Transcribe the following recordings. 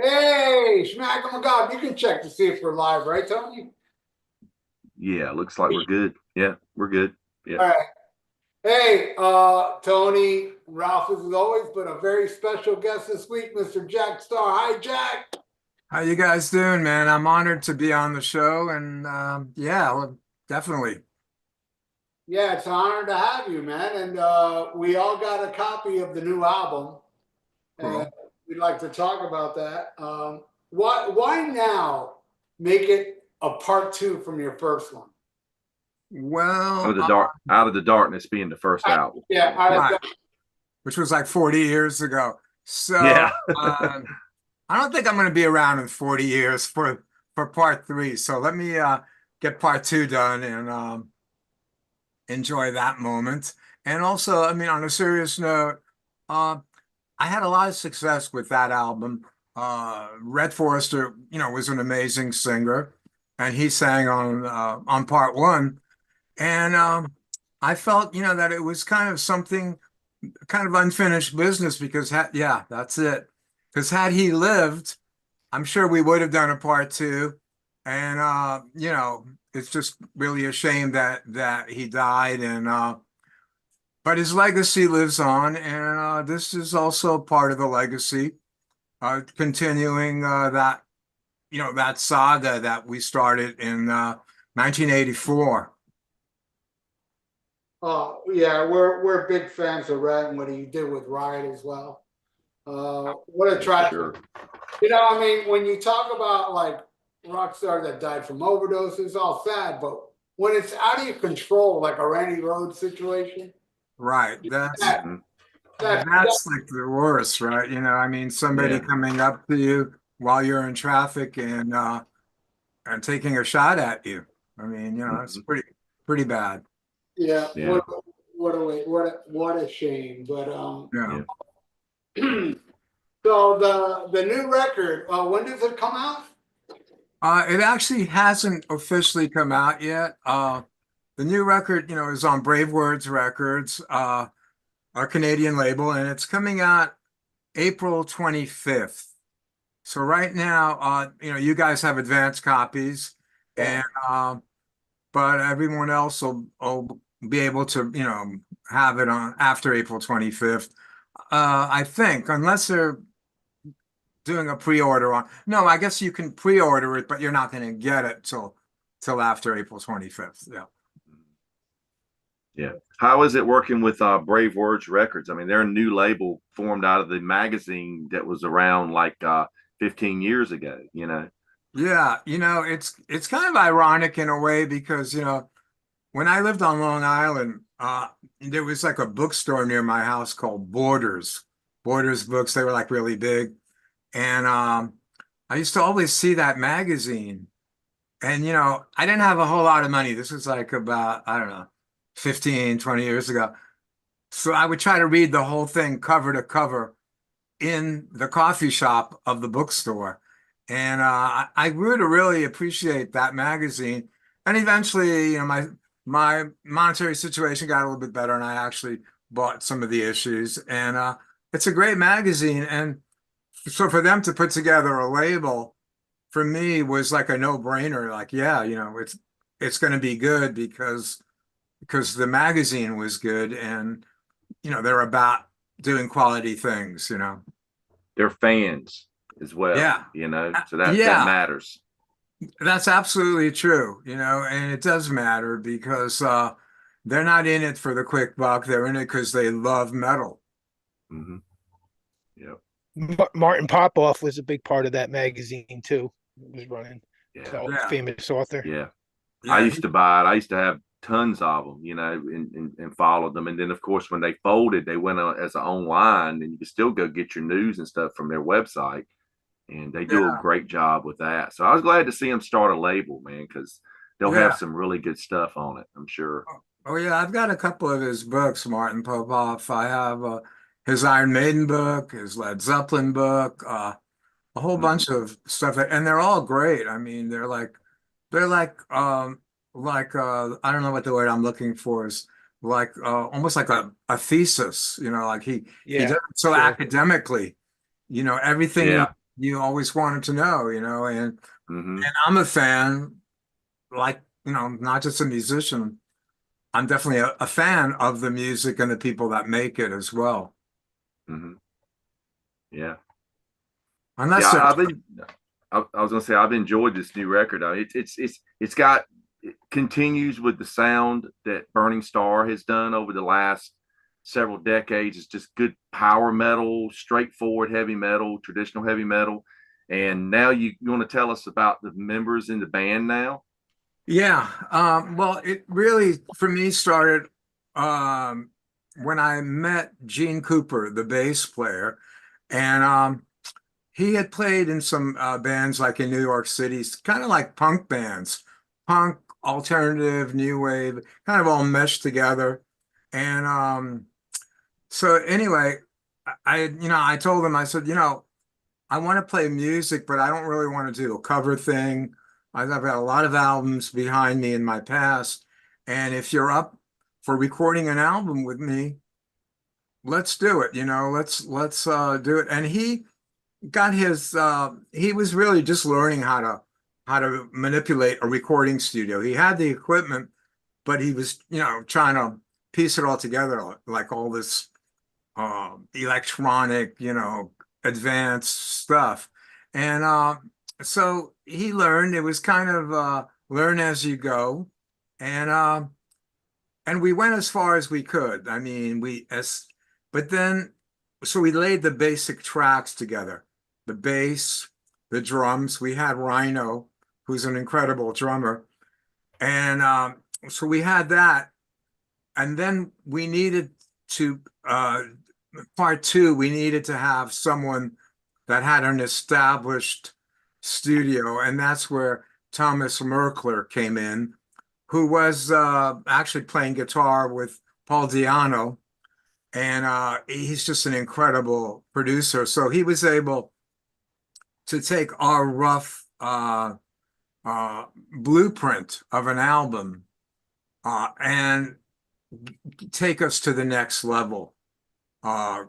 Hey, Schmack, oh my God, you can check to see if we're live, right, Tony? Yeah, looks like we're good. Yeah, we're good. Yeah. All right. Hey, Tony, Ralph as always, but a very special guest this week, Mr. Jack Starr. Hi, Jack. How you guys doing, man? I'm honored to be on the show, and yeah, well, definitely. Yeah, it's an honor to have you, man. And we all got a copy of the new album, and Cool. we'd like to talk about that. Why now make it a part two from your first one? Out Well, of the dark, out of the darkness being the first album. Yeah, Yeah. right, which was like 40 years ago. So Yeah. I don't think I'm going to be around in 40 years for part three. So let me get part two done and enjoy that moment. And also, I mean, on a serious note, uh, I had a lot of success with that album. Red Forrester, was an amazing singer, and he sang on part one. And I felt, that it was kind of something, kind of unfinished business because, yeah, that's it. Because had he lived, I'm sure we would have done a part two. And it's just really a shame that he died. And but his legacy lives on, and this is also part of the legacy, continuing that saga that we started in 1984. Oh yeah, we're big fans of Red and what he did with Riot as well. What a Yeah, for tragedy. sure. I mean, when you talk about like rock stars that died from overdoses, it's all sad, but when it's out of your control, like a Randy Rhoads situation, Right. That's that Hmm. that that's like the worst, right? I mean, somebody Yeah. coming up to you while you're in traffic and taking a shot at you. I mean, it's Hmm. pretty bad. yeah, Yeah. what a shame. But Yeah. Yeah. so the new record, when does it come out? It actually hasn't officially come out yet. The new record, is on Brave Words Records, a Canadian label, and it's coming out April 25th. So right now, you guys have advanced copies, Yeah. and but everyone else will be able to, have it on after April 25th. I think, unless they're doing a pre-order on. No, I guess you can pre-order it, but you're not going to get it till after April 25th. Yeah. Yeah. How is it working with Brave Words Records? I mean, they're a new label formed out of the magazine that was around like 15 years ago, you know. Yeah, it's kind of ironic in a way because, when I lived on Long Island, there was like a bookstore near my house called Borders. Borders books, they were like really big. And I used to always see that magazine. And, I didn't have a whole lot of money. This was like about, I don't know, 15, 20 years ago. So I would try to read the whole thing cover to cover in the coffee shop of the bookstore. And I grew to really appreciate that magazine. And eventually, my monetary situation got a little bit better, and I actually bought some of the issues. And it's a great magazine. And so for them to put together a label for me was like a no-brainer. Like, yeah, it's going to be good because the magazine was good, and they're about doing quality things. They're fans as well, Yeah. you know. So that Yeah, matters. that's absolutely true, and it does matter because they're not in it for the quick buck. They're in it because they love metal. Hmm. Yeah. Martin Popoff was a big part of that magazine too. It was running Yeah. the Yeah. famous author. Yeah. I Yeah. used to buy it. I used to have tons of them, you know, and followed them. And then, of course, when they folded, they went as an online, and you can still go get your news and stuff from their website. And they do a Yeah. great job with that. So I was glad to see them start a label, man, because they'll have Yeah. some really good stuff on it, I'm sure. Oh, yeah. I've got a couple of his books, Martin Popoff. I have his Iron Maiden book, his Led Zeppelin book, a whole Hmm. bunch of stuff, and they're all great. I mean, they're like I don't know what the word I'm looking for is, like almost like a thesis, like he does Yeah, it so sure. academically, everything he Yeah. you always wanted to know, Hmm. and I'm a fan, like, not just a musician. I'm definitely a fan of the music and the people that make it as well. Hmm. Yeah. Unless Yeah. they're, I was gonna say I've enjoyed this new record. I mean, it's got it continues with the sound that Burning Star has done over the last several decades. It's just good power metal, straightforward heavy metal, traditional heavy metal. And now you want to tell us about the members in the band now? yeah. Well, it really, for me, started um, when I met Gene Cooper, the bass player, and he had played in some bands like in New York City, kind of like punk bands, punk, alternative, new wave, kind of all meshed together. And so anyway, I told him, I said, I want to play music, but I don't really want to do a cover thing. I've got a lot of albums behind me in my past. And if you're up for recording an album with me, let's do it. Let's do it. And he got he was really just learning how to manipulate a recording studio. He had the equipment, but he was, trying to piece it all together, like all this electronic, advanced stuff. And so he learned. It was kind of learn as you go. And we went as far as we could. I mean, but then, so we laid the basic tracks together, the bass, the drums. We had Rhino, who's an incredible drummer. And so we had that. And then we needed to, part two, we needed to have someone that had an established studio. And that's where Thomas Merkler came in, who was actually playing guitar with Paul Diano. And he's just an incredible producer. So he was able to take our rough uh, blueprint of an album and take us to the next level. Uh,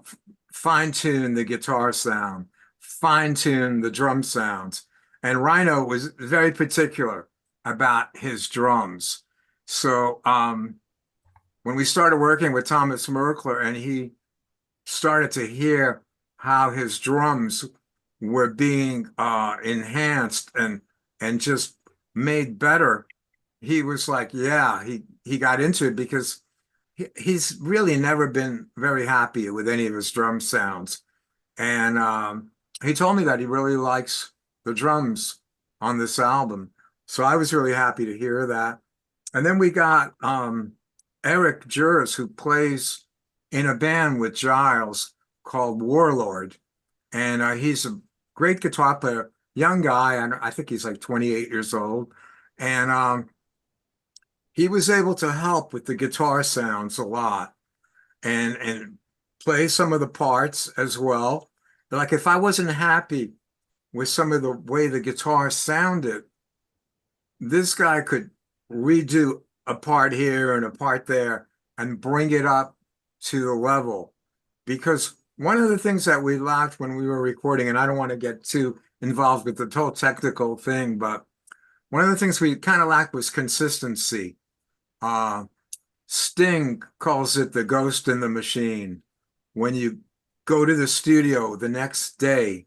Fine tune the guitar sound, fine tune the drum sounds. And Rhino was very particular about his drums. So when we started working with Thomas Merkler and he started to hear how his drums were being enhanced and just made better, he was like, yeah, he got into it because he's really never been very happy with any of his drum sounds. And he told me that he really likes the drums on this album. So I was really happy to hear that. And then we got Eric Juris, who plays in a band with Giles called Warlord. And he's a great guitar player, young guy. And I think he's like 28 years old. And he was able to help with the guitar sounds a lot and play some of the parts as well. Like if I wasn't happy with some of the way the guitar sounded, this guy could redo a part here and a part there and bring it up to the level. Because one of the things that we lacked when we were recording, and I don't want to get too involved with the whole technical thing, but one of the things we kind of lacked was consistency. Uh, Sting calls it the ghost in the machine. When you go to the studio the next day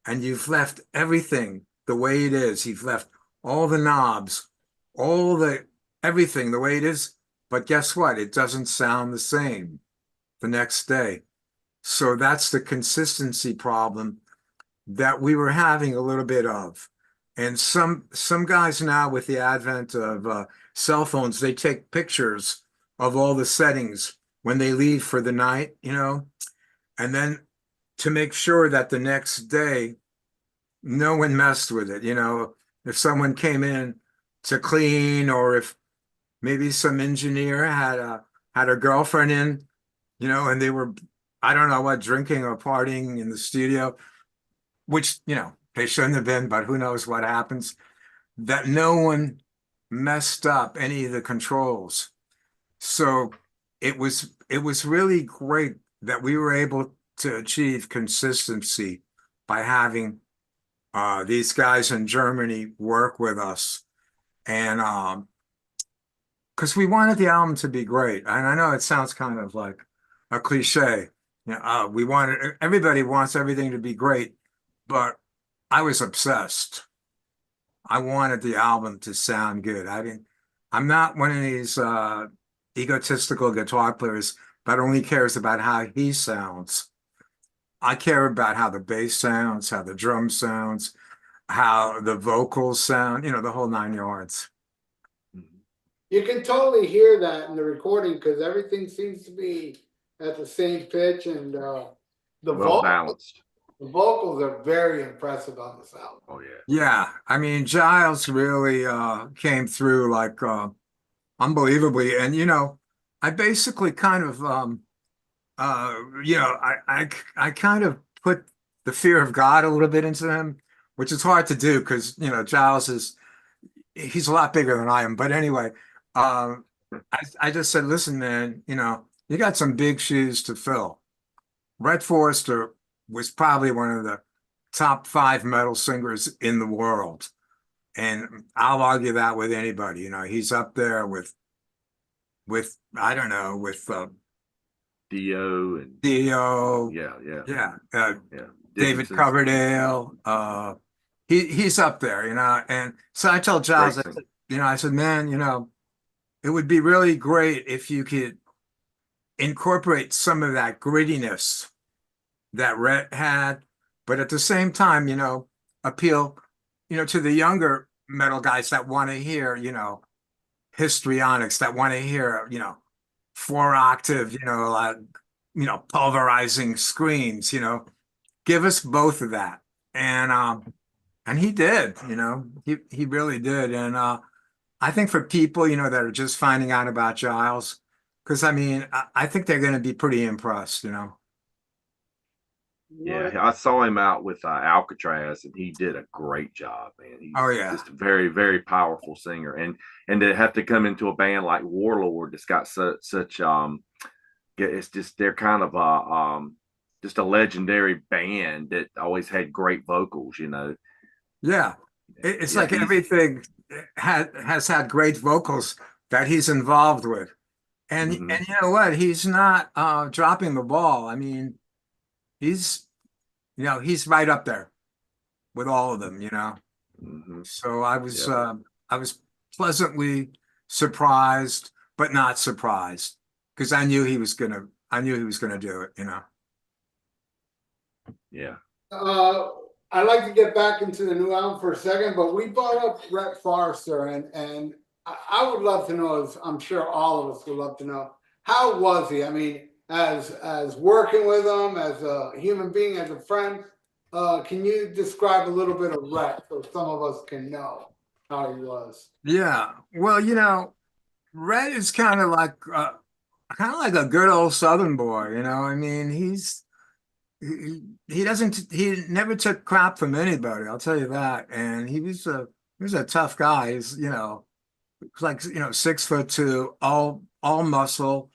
and you've left everything the way it is, you've left all the knobs, all the everything the way it is, but guess what? It doesn't sound the same the next day. So that's the consistency problem that we were having a little bit of. And some guys now with the advent of cell phones, they take pictures of all the settings when they leave for the night, and then to make sure that the next day no one messed with it. If someone came in to clean or if maybe some engineer had a girlfriend in, and they were, I don't know what, drinking or partying in the studio, which, they shouldn't have been, but who knows what happens, that no one messed up any of the controls. So it was really great that we were able to achieve consistency by having These guys in Germany work with us, and because we wanted the album to be great. And I know it sounds kind of like a cliche. We wanted everybody wants everything to be great, but I was obsessed. I wanted the album to sound good. I'm not one of these egotistical guitar players that only cares about how he sounds. I care about how the bass sounds, how the drum sounds, how the vocals sound, the whole 9 yards. You can totally hear that in the recording because everything seems to be at the same pitch, and the Well vocals, balanced. the vocals are very impressive on this album. Oh yeah. Yeah, I mean, Giles really came through like unbelievably. And I basically kind of I kind of put the fear of God a little bit into him, which is hard to do because Giles he's a lot bigger than I am. But anyway, I just said, listen, man, you got some big shoes to fill. Brett Forrester was probably one of the top 5 metal singers in the world. And I'll argue that with anybody. He's up there with I don't know, with Dio and Dio, yeah, yeah, yeah, yeah. David Dickinson's Coverdale. He's up there, And so I told great Giles, I singer. said, I said, man, it would be really great if you could incorporate some of that grittiness that Rhett had, but at the same time, appeal, to the younger metal guys that want to hear, histrionics, that want to hear, 4-octave, pulverizing screams, give us both of that. And he did, he really did. And I think for people, that are just finding out about Giles, because I mean, I think they're going to be pretty impressed, Yeah, I saw him out with Alcatraz, and he did a great job, man. He's Oh yeah. just a very, very powerful singer, and to have to come into a band like Warlord that's got such it's just they're kind of just a legendary band that always had great vocals, Yeah. It's Yeah, like everything has had great vocals that he's involved with. And mhm, and you know what? He's not dropping the ball. I mean, he's he's right up there with all of them. mhm, So I was yeah, I was pleasantly surprised, but not surprised because I knew he was gonna do it. yeah. I'd like to get back into the new album for a second, but we brought up Brett Forrester, and I would love to know, as I'm sure all of us would love to know, how was he? I mean, as working with him, as a human being, as a friend, can you describe a little bit of Brett so some of us can know how he was? Yeah. Well, Red is kind of like a good old Southern boy. I mean, he never took crap from anybody, I'll tell you that. And he was a tough guy. Like 6'2", all muscle.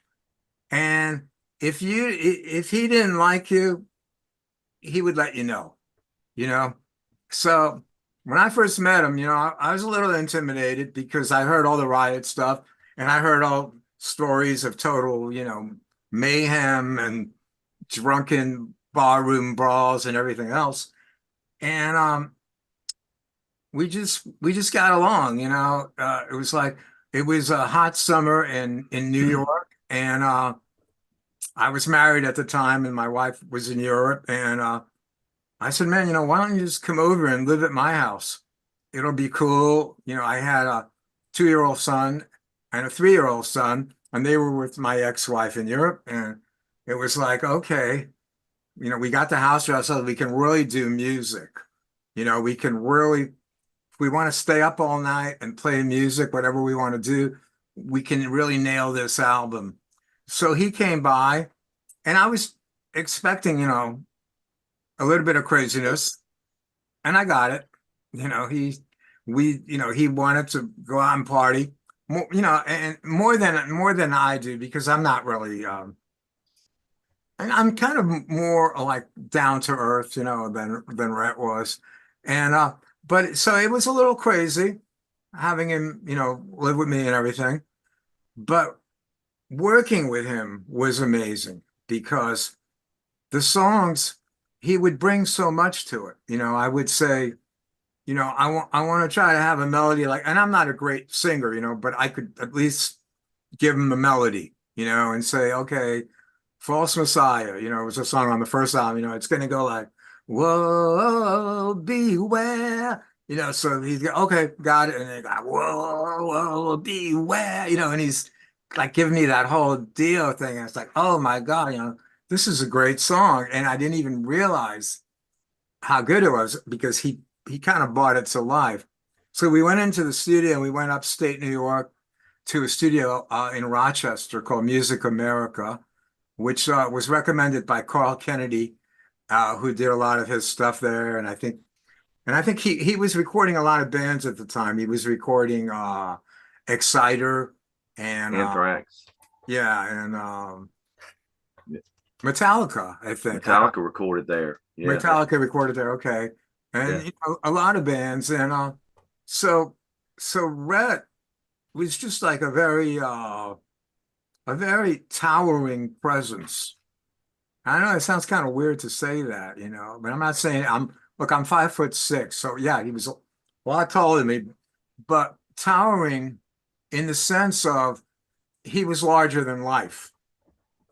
And if he didn't like you, he would let you know, you know. So when I first met him, I was a little intimidated because I heard all the riot stuff and I heard all stories of total, mayhem and drunken barroom brawls and everything else. And we just got along, it was a hot summer in New York, and I was married at the time, and my wife was in Europe, and I said, man, why don't you just come over and live at my house? It'll be cool. I had a 2-year-old son and a 3-year-old son, and they were with my ex-wife in Europe, and it was like, okay, we got the house to ourselves. We can really do music. We can really, if we want to stay up all night and play music, whatever we want to do, we can really nail this album. So he came by, and I was expecting, a little bit of craziness, and I got it. He wanted to go out and party more, and more than I do because I'm not really, and I'm kind of more like down to earth, than Rhett was. And but so it was a little crazy having him, live with me and everything. But working with him was amazing because the songs, he would bring so much to it. I would say, I want to try to have a melody like, and I'm not a great singer, but I could at least give him a melody, and say, okay, False Messiah, it was a song on the first album, it's going to go like, whoa, beware, so he's okay, got it. And they go, whoa, whoa, beware, and he's like giving me that whole deal thing. And it's like, oh my God, this is a great song. And I didn't even realize how good it was because he kind of brought it to life. So we went into the studio and we went upstate New York to a studio in Rochester called Music America, which was recommended by Carl Kennedy, who did a lot of his stuff there. And I think he was recording a lot of bands at the time. He was recording Exciter and Anthrax. yeah, and Metallica, I think. Metallica recorded there. Yeah. Metallica recorded there, okay. And Yeah. a lot of bands. And so Rhett was just like a very towering presence. I know it sounds kind of weird to say that, but I'm not saying I'm 5'6", so yeah, he was a lot taller than me, but towering in the sense of he was larger than life.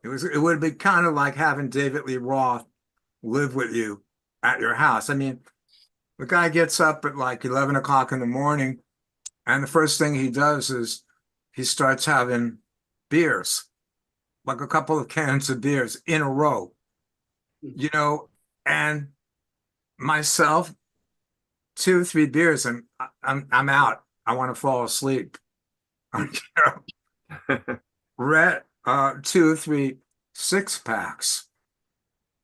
It would be kind of like having David Lee Roth live with you at your house. I mean, the guy gets up at like 11 o'clock in the morning, and the first thing he does is he starts having beers, like a couple of cans of beers in a row, and myself, 2 or 3 beers, and I'm out. I want to fall asleep. Rhett, 2 or 3 6-packs,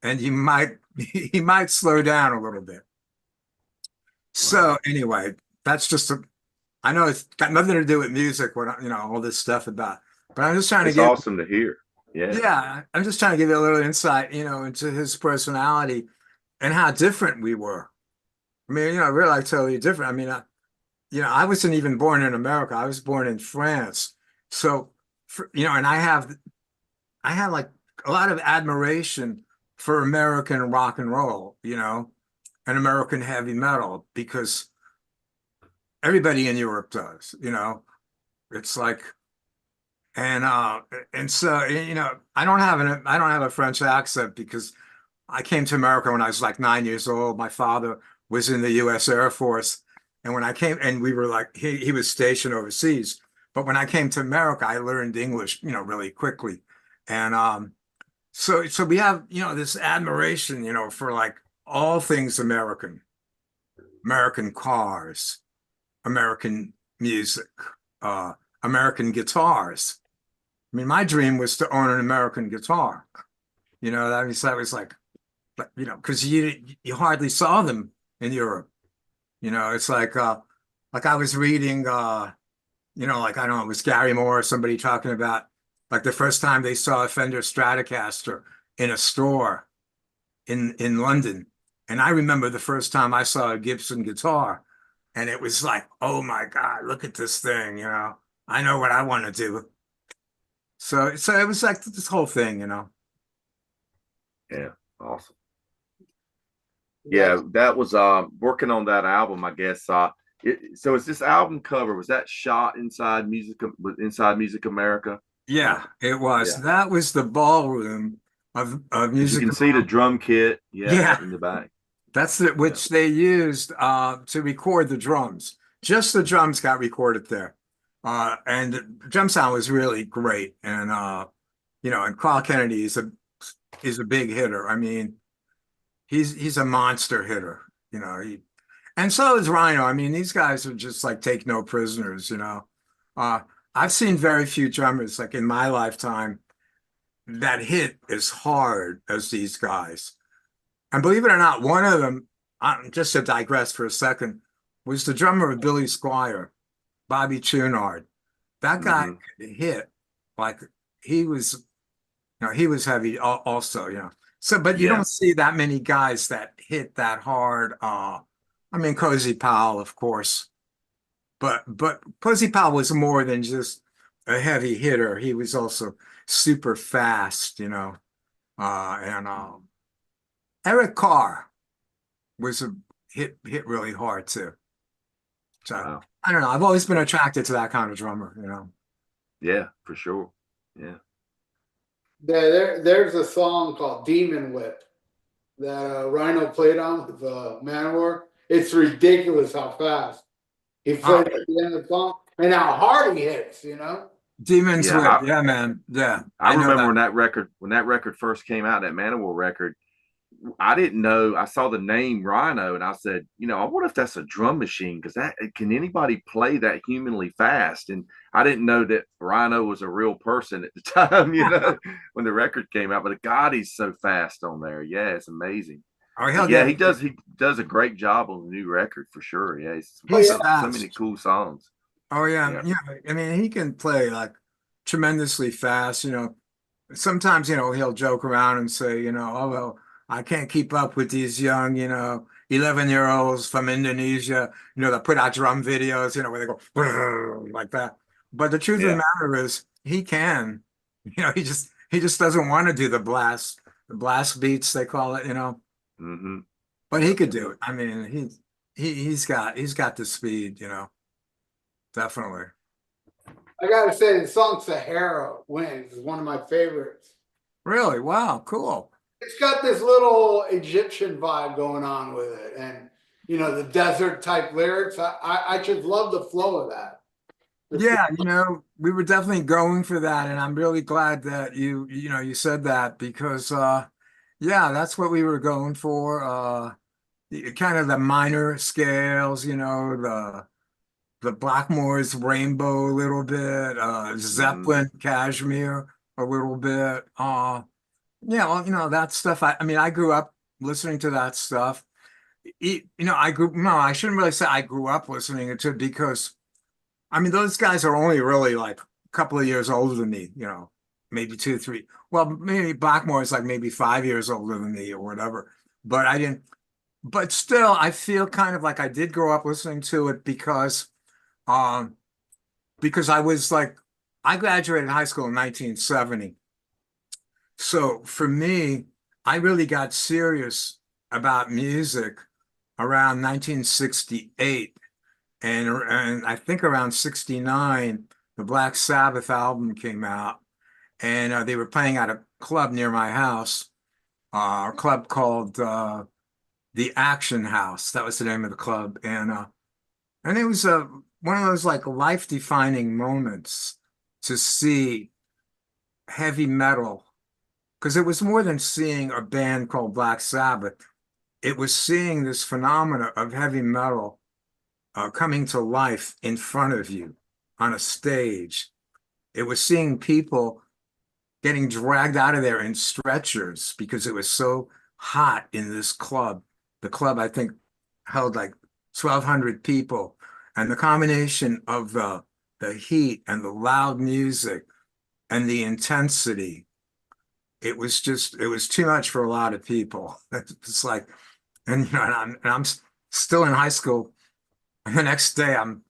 and he might slow down a little bit. So anyway, that's just I know it's got nothing to do with music, what all this stuff about, but I'm just trying It's to give awesome to hear. Yeah. yeah, I'm just trying to give you a little insight, into his personality and how different we were. I mean, we're like totally different. I mean, I wasn't even born in America. I was born in France. So, and I have like a lot of admiration for American rock and roll, and American heavy metal because everybody in Europe does, It's like, and so, I don't have a French accent because I came to America when I was like 9 years old. My father was in the U.S. Air Force. And when I came, and we were like, he was stationed overseas. But when I came to America, I learned English, really quickly. And so we have, this admiration, for like all things American, American cars, American music, uh, American guitars. I mean, my dream was to own an American guitar. That was like, because you hardly saw them in Europe. It's like I was reading, like I don't know, it was Gary Moore or somebody talking about like the first time they saw a Fender Stratocaster in a store in London, and I remember the first time I saw a Gibson guitar, and it was like, oh my God, look at this thing, I know what I want to do. So it was like this whole thing. Yeah. Awesome. Yeah, that was working on that album, I guess. So is this album cover, was that shot inside Music America? Yeah, it was. Yeah. That was the ballroom of You Music can see the America. drum kit, Yeah, in the back. that's it, which they used to record the drums. Just the drums got recorded there. And the drum sound was really great. And Carl Kennedy is a big hitter. I mean, he's a monster hitter, and so is Rhino. I mean, these guys are just like take no prisoners. Uh, I've seen very few drummers like in my lifetime that hit as hard as these guys. And believe it or not, one of them, just to digress for a second, was the drummer of Billy Squier, Bobby Chouinard. That guy Mhm. could hit like he was, he was heavy also. So, but you Yeah. don't see that many guys that hit that hard I mean, Cozy Powell, of course, but Cozy Powell was more than just a heavy hitter. He was also super fast, you know. And Eric Carr was a hit really hard too. So Wow. I don't know. I've always been attracted to that kind of drummer, you know. Yeah, for sure. Yeah. There's a song called Demon Whip that Rhino played on with Manowar. It's ridiculous how fast he Oh, plays at the end of the song and how hard he hits, you know? Demon's Yeah. Whip. Yeah, man. Yeah, I I know remember that. when that record first came out, that Manowar record. I didn't know. I saw the name Rhino, and I said, you know, I wonder if that's a drum machine because that can anybody play that humanly fast? And I didn't know that Rhino was a real person at the time, you know, when the record came out. But God, he's so fast on there. Yeah, it's amazing. Oh, he'll But yeah, get. he does a great job on the new record for sure. Yeah, he's Oh He's yeah, so many fast. cool songs. Oh yeah, Yeah. yeah. I mean, he can play like tremendously fast. You know, sometimes he'll joke around and say, oh well, I can't keep up with these young, 11-year-olds from Indonesia, that put out drum videos, where they go "Brrr," like that. But the truth of the Yeah. matter is, he can. He just doesn't want to do the blast beats they call it, Mm-hmm. but he Yep. could do it. I mean, he's got the speed, definitely. I gotta say the song Sahara Winds is one of my favorites. Really? Wow, cool. It's got this little Egyptian vibe going on with it, and the desert type lyrics. I just love the flow of that. Yeah, we were definitely going for that, and I'm really glad that you said that because yeah, that's what we were going for. Kind of the minor scales, the Blackmore's Rainbow a little bit, Mm-hmm. Zeppelin, Cashmere a little bit. Yeah, well, that stuff. I mean, I grew up listening to that stuff. No, I shouldn't really say I grew up listening to it because I mean, those guys are only really like a couple of years older than me, maybe two, three. Well, maybe Blackmore is like maybe 5 years older than me or whatever. But I didn't, but still, I feel kind of like I did grow up listening to it um, because I was like, I graduated high school in 1970. So for me, I really got serious about music around 1968. And I think around 69, the Black Sabbath album came out, and they were playing at a club near my house, a club called the Action House. That was the name of the club. And it was one of those like life-defining moments to see heavy metal, because it was more than seeing a band called Black Sabbath. It was seeing this phenomena of heavy metal coming to life in front of you on a stage. It was seeing people getting dragged out of there in stretchers because it was so hot in this club. The club, I think, held like 1,200 people. And the combination of the heat and the loud music and the intensity, it was too much for a lot of people. It's like, and I'm still in high school. And the next day I'm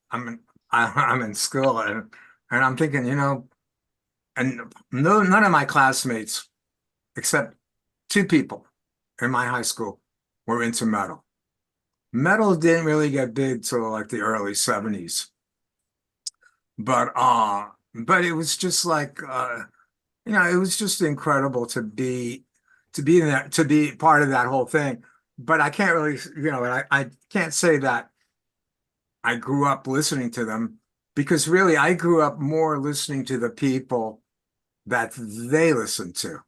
in school and I'm thinking, and no none of my classmates except two people in my high school were into metal. Metal didn't really get big till like the early 70s. But it was just like it was just incredible to be in that, to be part of that whole thing. But I can't really, I can't say that I grew up listening to them because really I grew up more listening to the people that they listened to.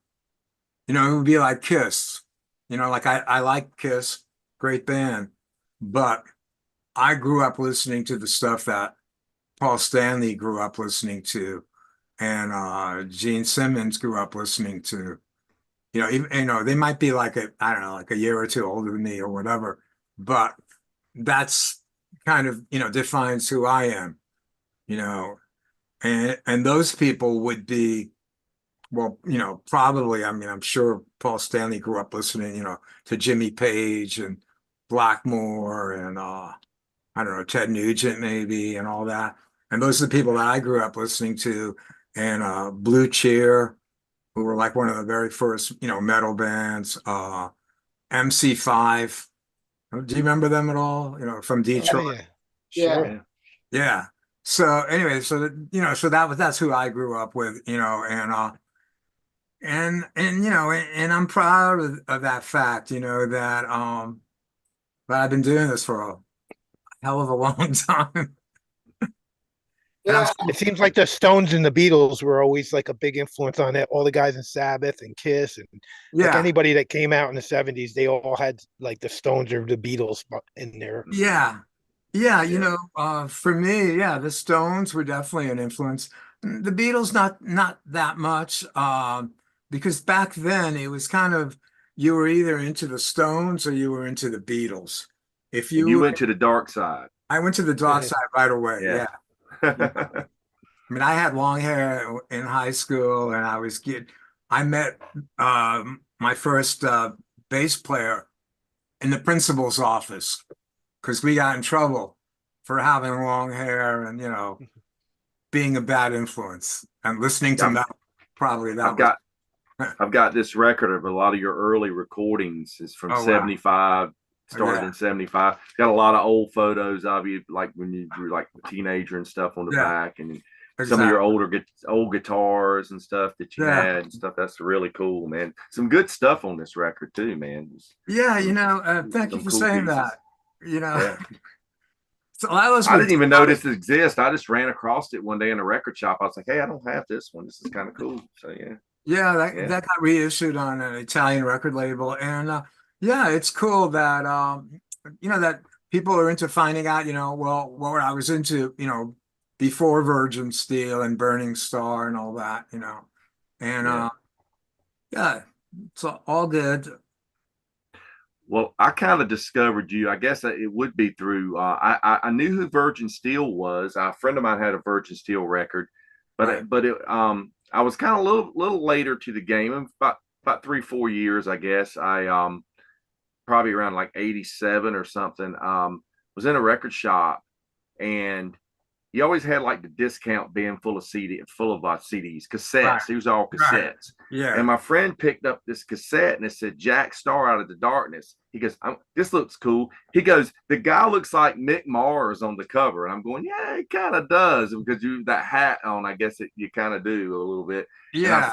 It would be like Kiss. Like I like Kiss, great band, but I grew up listening to the stuff that Paul Stanley grew up listening to and Gene Simmons grew up listening to. Even, they might be like I don't know, like a year or two older than me or whatever, but that's kind of, defines who I am, you know, and those people would be, well, probably, I mean, I'm sure Paul Stanley grew up listening, to Jimmy Page and Blackmore and I don't know, Ted Nugent maybe and all that. And those are the people that I grew up listening to. And Blue Cheer, who were like one of the very first, metal bands. MC5. Do you remember them at all? From Oh Detroit. yeah, Yeah. sure. Yeah. So anyway, so that, so that's who I grew up with, and I'm proud of that fact, that I've been doing this for a hell of a long time. And I'm Yeah, It seems like the Stones and the Beatles were always like a big influence on it. All the guys in Sabbath and Kiss and like yeah, anybody that came out in the 70s, they all had like the Stones or the Beatles in there. yeah. Yeah, Yeah. for me, yeah, the Stones were definitely an influence. The Beatles, not that much, because back then it was kind of you were either into the Stones or you were into the Beatles. If And you you, went to the dark side. I went to the dark side right away. Yeah. Yeah, yeah. I mean, I had long hair in high school, and I met my first bass player in the principal's office because we got in trouble for having long hair and being a bad influence and listening to Yeah, metal. Probably I've that was. got I've got this record of a lot of your early recordings. It's from Oh wow. 75, started Yeah, in 75. Got a lot of old photos of you, like when you were like a teenager and stuff on the yeah, back, and some of your exactly. old guitars and stuff that you Yeah, had and stuff. That's really cool, man. Some good stuff on this record too, man. yeah. Some Thank you some for cool saying pieces. that. You know, Yeah. so I was I with didn't even know this exists. I just ran across it one day in a record shop. I was like, hey, I don't have this one. This is kind of cool. So yeah. Yeah, that Yeah. that got reissued on an Italian record label, and yeah, it's cool that that people are into finding out, well, what I was into, before Virgin Steel and Burning Star and all that, and Yeah. yeah, it's all good. Well, I kind of discovered you. I guess it would be through. I knew who Virgin Steel was. A friend of mine had a Virgin Steel record, but Right, I was kind of a little later to the game, about 3 4 years, I guess. I probably around like 87 or something. Was in a record shop, and he always had like the discount bin full of CDs, right, cassettes. He was all right. cassettes. And Yeah, my friend picked up this cassette and it said Jack Starr Out of the Darkness. He goes, this looks cool. He goes, the guy looks like Mick Mars on the cover. And I'm going, yeah, it kind of does, because you that hat on, I guess you kind of do a little bit. And yeah,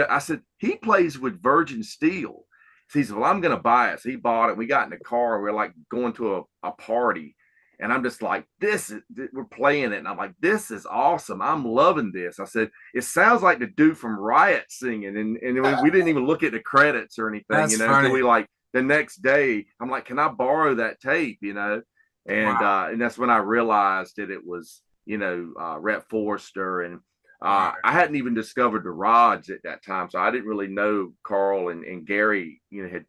I said, he plays with Virgin Steel. So he said, well, I'm going to buy it. So he bought it. We got in the car. And we are like going to a party. And I'm just like, we're playing it. And I'm like, this is awesome. I'm loving this. I said, it sounds like the dude from Riot singing. And we didn't even look at the credits or anything, that's until funny. we like the next day, I'm like, can I borrow that tape, Wow, And that's when I realized that it was, Rhett Forrester. And right, I hadn't even discovered the Rods at that time. So I didn't really know Carl and Gary, had,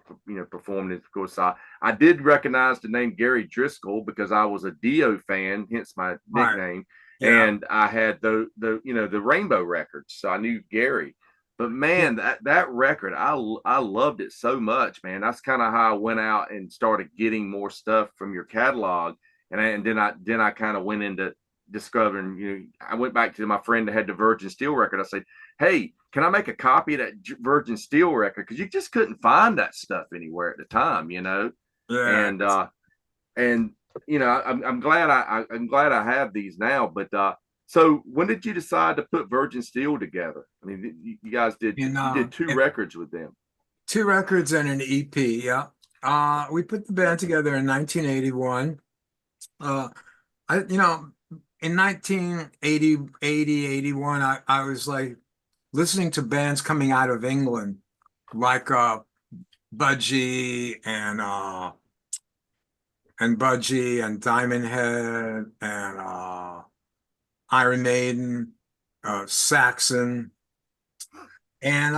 performed it. Of course, I did recognize the name Gary Driscoll because I was a Dio fan, hence my right, nickname. yeah, And I had the Rainbow records, so I knew Gary. But yeah, man, that record, I loved it so much, man. That's kind of how I went out and started getting more stuff from your catalog, and then I kind of went into discovering. I went back to my friend that had the Virgin Steel record. I said, hey, can I make a copy of that Virgin Steel record? Because you just couldn't find that stuff anywhere at the time, yeah. and and I'm glad I'm glad I have these now. But so when did you decide to put Virgin Steel together? I mean, you guys you did two And records with them. 2 records and an EP. Yeah. We put the band together in 1981. Uh, in 1980, 81, I was like listening to bands coming out of England, like Budgie and Diamond Head and Iron Maiden, Saxon, and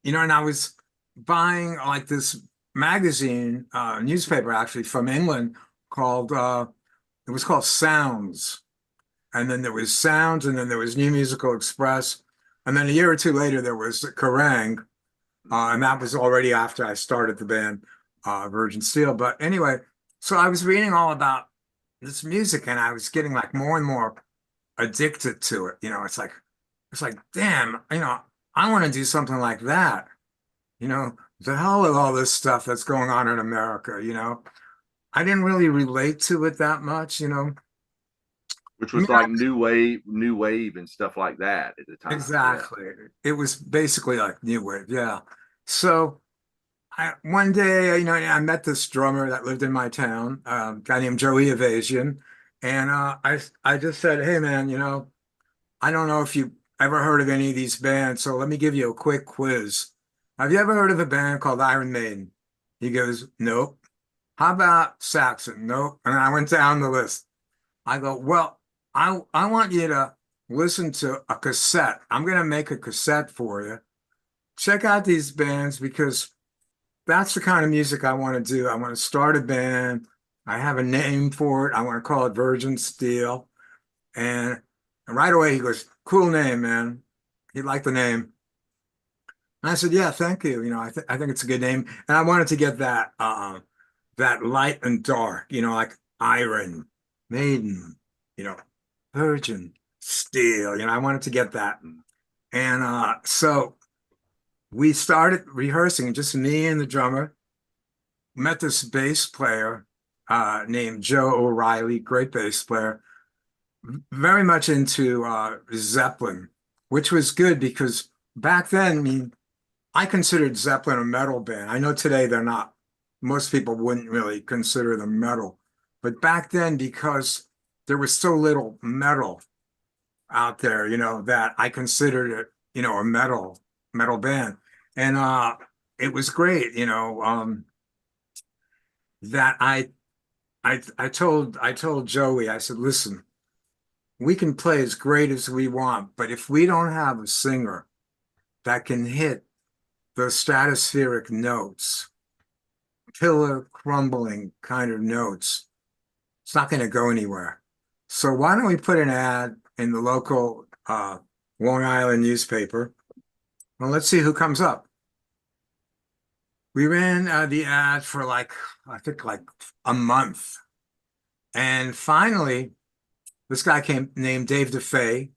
and I was buying like this magazine, newspaper actually from England called it was called Sounds. And then there was Sounds, and then there was New Musical Express. And then a year or two later, there was Kerrang, and that was already after I started the band. Virgin Steel. But anyway, so I was reading all about this music and I was getting like more and more addicted to it. It's like, damn, I want to do something like that. The hell with all this stuff that's going on in America. I didn't really relate to it that much. Which I was mean, like new wave and stuff like that at the time. exactly. It was basically like new wave, yeah. So one day, I met this drummer that lived in my town, a guy named Joey Evasion, and I just said, "Hey, man, I don't know if you ever heard of any of these bands, so let me give you a quick quiz. Have you ever heard of a band called Iron Maiden?" He goes, "Nope." "How about Saxon?" "Nope." And I went down the list. I go, "Well, I want you to listen to a cassette. I'm going to make a cassette for you. Check out these bands because that's the kind of music I want to do. I want to start a band. I have a name for it. I want to call it Virgin Steel." And right away he goes, "Cool name, man." He liked the name. And I said, "Yeah, thank you. I think it's a good name." And I wanted to get that light and dark, like Iron Maiden, you know, Virgin Steel. I wanted to get that. And so we started rehearsing, just me and the drummer. Met this bass player named Joe O'Reilly, great bass player, very much into Zeppelin, which was good because back then, I mean, I considered Zeppelin a metal band. I know today they're not. Most people wouldn't really consider them metal. But back then, because there was so little metal out there, that I considered it, a metal band. And it was great, that I told Joey, I said, "Listen, we can play as great as we want, but if we don't have a singer that can hit the stratospheric notes, pillar crumbling kind of notes, it's not going to go anywhere. So why don't we put an ad in the local Long Island newspaper? Well, let's see who comes up." We ran the ad for I think like a month. And finally, this guy named Dave DeFay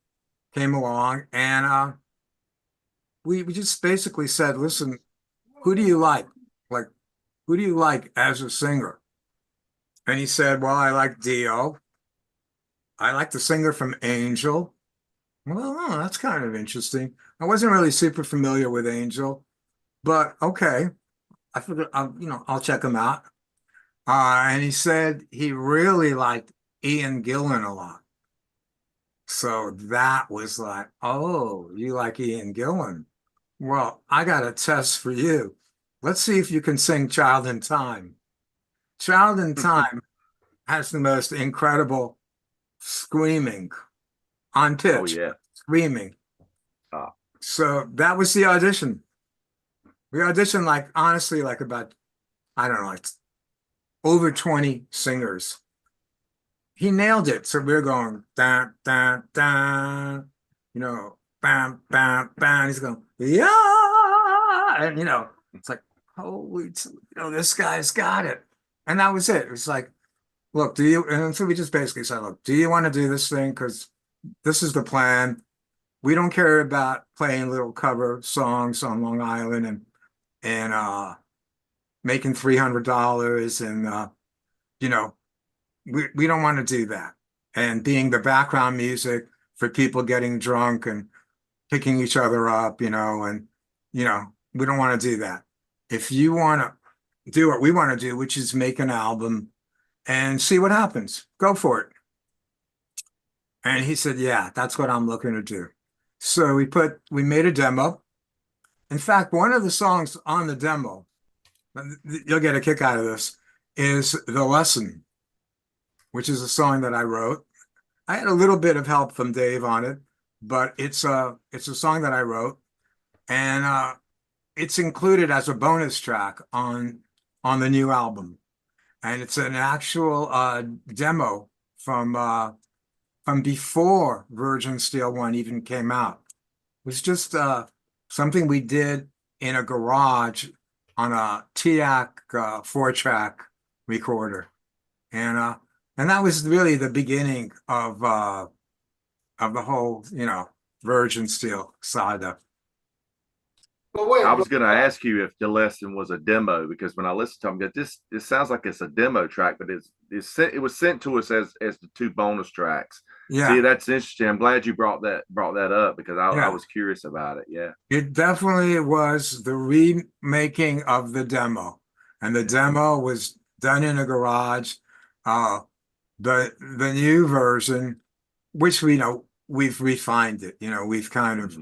came along and we just basically said, "Listen, who do you like? Like, who do you like as a singer?" And he said, "Well, I like Dio. I like the singer from Angel." Well, oh, that's kind of interesting. I wasn't really super familiar with Angel, but okay. I figured, I'll check him out. And he said he really liked Ian Gillan a lot. So that was like, "Oh, you like Ian Gillan? Well, I got a test for you. Let's see if you can sing Child in Time." Child in Time has the most incredible screaming on Oh pitch, yeah. screaming. Uh, So that was the audition. We auditioned honestly, about, I don't know, like over 20 singers. He nailed it. So we're going, da, da, da, bam, bam, bam. He's going, yeah. And, it's like, holy, this guy's got it. And that was it. It was like, "Look, and so we just basically said, look, do you want to do this thing? Because this is the plan. We don't care about playing little cover songs on Long Island and making $300 and you know we don't want to do that, and being the background music for people getting drunk and picking each other up, and we don't want to do that. If you want to do what we want to do, which is make an album and see what happens, go for it." And he said, "Yeah, that's what I'm looking to do." So we made a demo. In fact, one of the songs on the demo, you'll get a kick out of this, is "The Lesson," which is a song that I wrote. I had a little bit of help from Dave on it, but it's a song that I wrote, and it's included as a bonus track on the new album, and it's an actual demo from before Virgin Steel One even came out. It was just something we did in a garage on a TAC 4-track recorder. And that was really the beginning of the whole, Virgin Steel saga. But wait, I was going to ask you if the lesson was a demo, because when I listened to them, I go, this sounds like it's a demo track, but it was sent to us as the 2 bonus tracks. Yeah. See, that's interesting. I'm glad you brought that up, because I Yeah. was curious about it. Yeah. It definitely was the remaking of the demo. And the demo was done in a garage. The new version, which we've refined it, we've kind of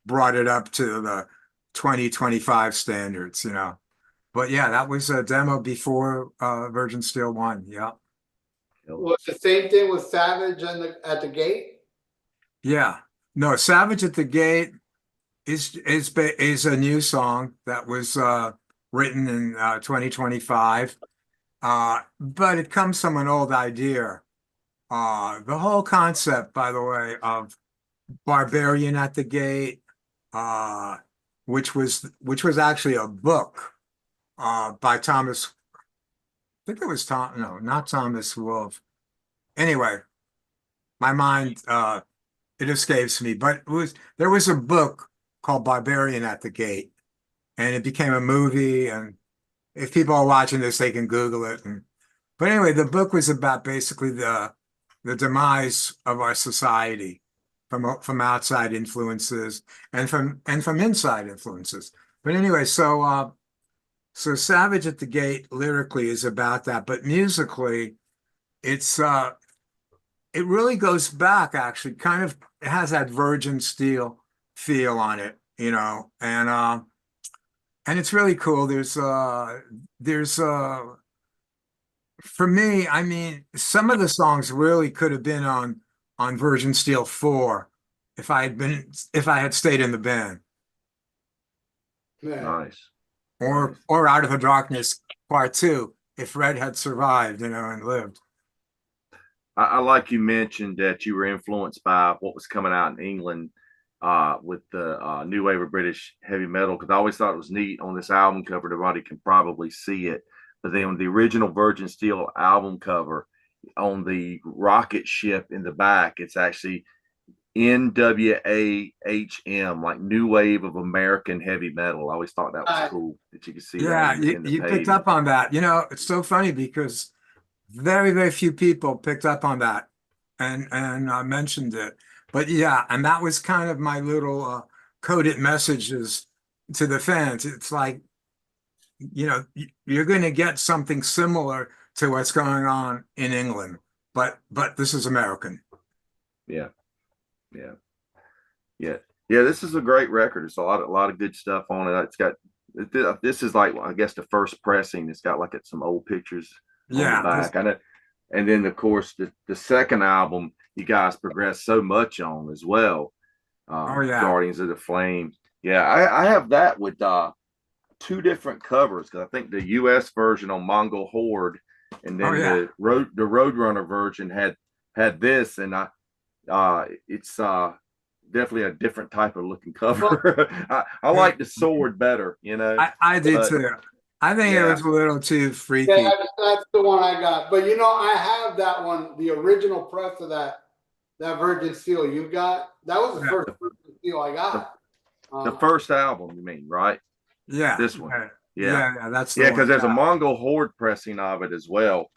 brought it up to the 2025 standards, But yeah, that was a demo before Virgin Steel 1. Yeah. was the same thing with Savage and at the gate? Yeah. No, Savage at the Gate is a new song that was written in 2025. But it comes from an old idea. The whole concept, by the way, of Barbarian at the Gate, uh, which was actually a book by Thomas. I think it was Tom. No, not Thomas Wolfe. Anyway, my mind it escapes me. But there was a book called Barbarian at the Gate, and it became a movie. And if people are watching this, they can Google it. But anyway, the book was about basically the demise of our society from outside influences and from inside influences. But anyway, so Savage at the Gate lyrically is about that, but musically, it's it really goes back actually, kind of it has that Virgin Steel feel on it, and it's really cool. There's for me, I mean, some of the songs really could have been on Virgin Steel 4 if I had stayed in the band. Yeah. Nice. Or Out of the Darkness Part 2 if Red had survived, and lived. I like you mentioned that you were influenced by what was coming out in England with the new wave of British heavy metal, because I always thought it was neat on this album cover. Everybody can probably see it, but then on the original Virgin Steel album cover, on the rocket ship in the back, it's actually NWAHM, like New Wave of American Heavy Metal. I always thought that was cool that you could see Yeah, that in the you page. picked up on that. It's so funny because very, very few people picked up on that and mentioned it. But yeah, and that was kind of my little coded messages to the fans. It's like, you're going to get something similar to what's going on in England, but this is American. Yeah, yeah, yeah, yeah. This is a great record. It's a lot of good stuff on it. It's got this is like, I guess, the first pressing. It's got like some old pictures on the back. And then of course the second album you guys progressed so much on as well. Oh yeah, Guardians of the Flame. Yeah, I have that with 2 different covers, because I think the US version on Mongol Horde, and then the Roadrunner version had this, and it's definitely a different type of looking cover. I like the sword better, I did too. I think it was a little too freaky. Yeah, that's the one I got. But I have that one, the original press of that Virgin Steel you got. That was the first Virgin Steel I got. The first album, you mean, right? Yeah. This one. Yeah, that's because there's a Mongol Horde pressing of it as well.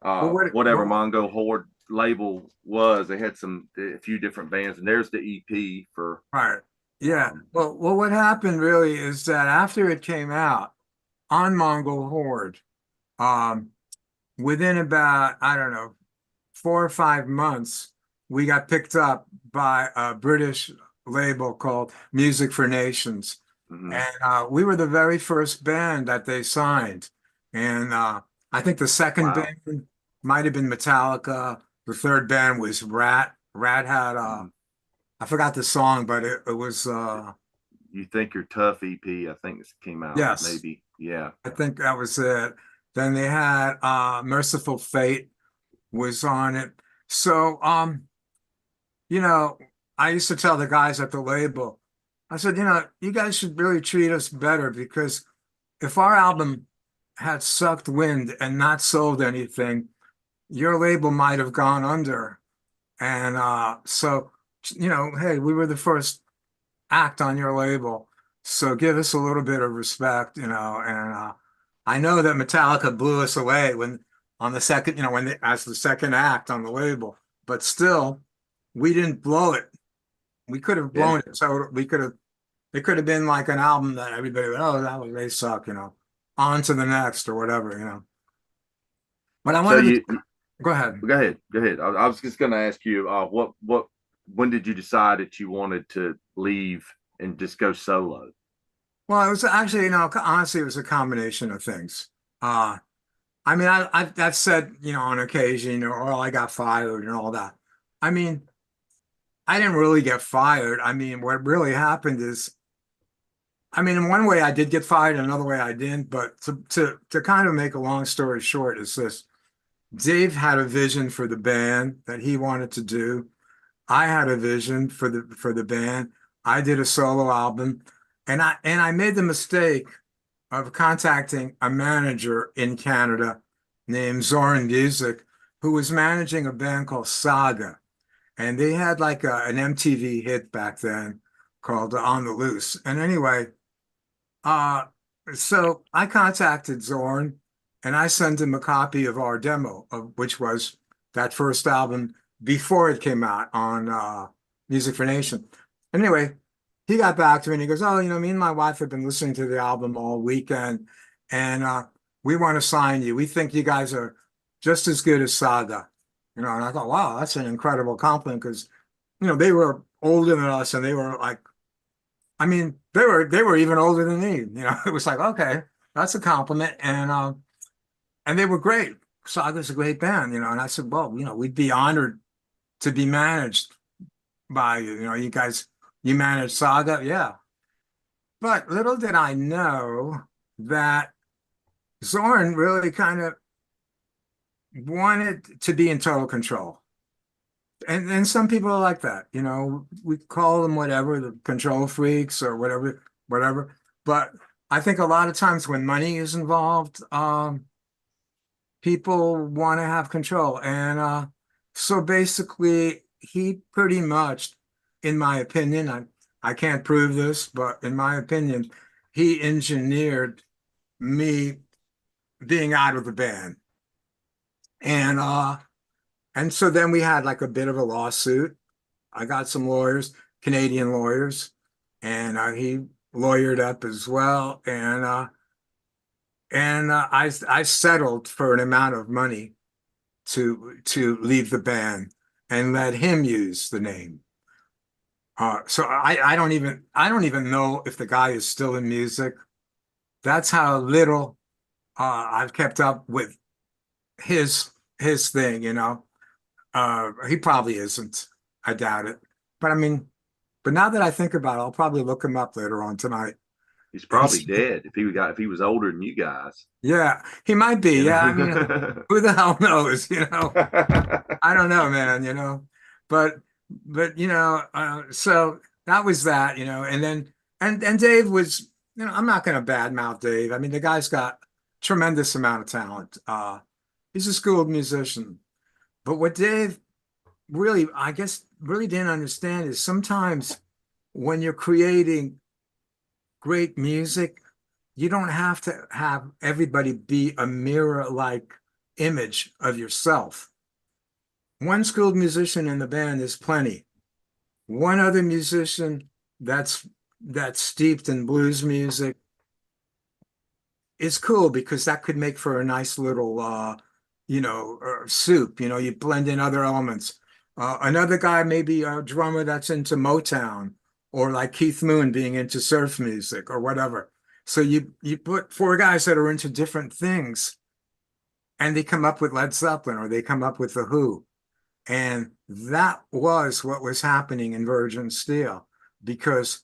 Whatever Mongol Horde label was, they had a few different bands, and there's the EP for right. Yeah. Well, what happened really is that after it came out on Mongol Horde, within about, I don't know, 4 or 5 months, we got picked up by a British label called Music for Nations. Mm-hmm. And we were the very first band that they signed. And I think the second band might have been Metallica. The third band was Rat. Rat had, I forgot the song, but it was... You Think You're Tough EP, I think this came out. Yes. Maybe. Yeah. I think that was it. Then they had Merciful Fate was on it. So, I used to tell the guys at the label, I said, you guys should really treat us better, because if our album had sucked wind and not sold anything, your label might have gone under. And so, hey, we were the first act on your label. So give us a little bit of respect, and I know that Metallica blew us away when on the second, as the second act on the label, but still we didn't blow it. We could have Yeah. blown it. So it could have been like an album that everybody would, oh, they suck, on to the next or whatever. But I So wanted to go ahead. go ahead. I was just going to ask you, when did you decide that you wanted to leave and just go solo? Well, it was actually, honestly, it was a combination of things. I mean, I've said, on occasion, oh, I got fired and all that. I mean, I didn't really get fired. I mean, what really happened is, I mean, in one way I did get fired, another way I didn't. But to kind of make a long story short, is this: Dave had a vision for the band that he wanted to do. I had a vision for the band. I did a solo album, and I made the mistake of contacting a manager in Canada named Zoran Music, who was managing a band called Saga. And they had like an MTV hit back then called On the Loose. And anyway, uh, so I contacted Zorn and I sent him a copy of our demo, which was that first album before it came out on Music for Nation. Anyway, he got back to me and he goes, oh, me and my wife have been listening to the album all weekend and we want to sign you. We think you guys are just as good as Saga. And I thought, wow, that's an incredible compliment because, they were older than us and they were like, I mean, they were even older than me. It was like, okay, that's a compliment. And they were great. Saga's a great band, and I said, well, we'd be honored to be managed by you. You guys, you manage Saga, yeah. But little did I know that Zorn really kind of wanted to be in total control. And some people are like that, we call them whatever, the control freaks or whatever. But I think a lot of times when money is involved, people want to have control. And so basically, he pretty much, in my opinion, I can't prove this, but in my opinion, he engineered me being out of the band. And so then we had like a bit of a lawsuit. I got some lawyers, Canadian lawyers, and he lawyered up as well. And I settled for an amount of money to leave the band and let him use the name. So I don't even know if the guy is still in music. That's how little I've kept up with his thing, he probably isn't. I doubt it. But I mean, but now that I think about it, I'll probably look him up later on tonight. He's probably dead if he was older than you guys. Yeah, he might be. Yeah, I mean, who the hell knows? I don't know, man. But so that was that. And then and Dave was. I'm not going to badmouth Dave. I mean, the guy's got tremendous amount of talent. He's a schooled musician. But what Dave really, I guess, really didn't understand is sometimes when you're creating great music, you don't have to have everybody be a mirror-like image of yourself. One skilled musician in the band is plenty. One other musician that's steeped in blues music is cool because that could make for a nice little soup. You blend in other elements. Another guy, maybe a drummer that's into Motown, or like Keith Moon being into surf music or whatever. So you put four guys that are into different things, and they come up with Led Zeppelin or they come up with The Who. And that was what was happening in Virgin Steel, because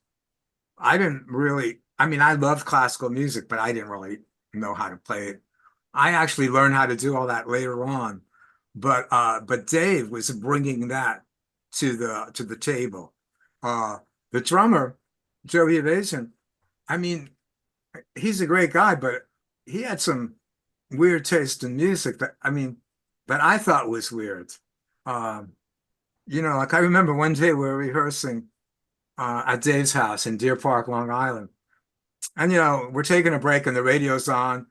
I didn't really, I mean, I loved classical music, but I didn't really know how to play it. I actually learned how to do all that later on. But Dave was bringing that to the table. The drummer, Joey Evasion, I mean, he's a great guy, but he had some weird taste in music that I mean that I thought was weird. Um, like I remember one day we were rehearsing at Dave's house in Deer Park, Long Island. And we're taking a break and the radio's on,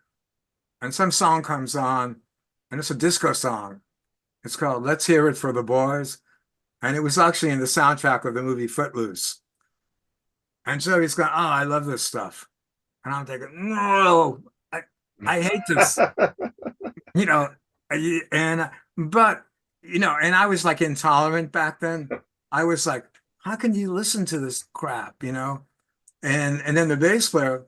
and some song comes on, and it's a disco song. It's called Let's Hear It for the Boys. And it was actually in the soundtrack of the movie Footloose. And so he's going, oh, I love this stuff. And I'm thinking, no, I hate this, you know, and but and I was like intolerant back then. I was like, how can you listen to this crap, And then the bass player,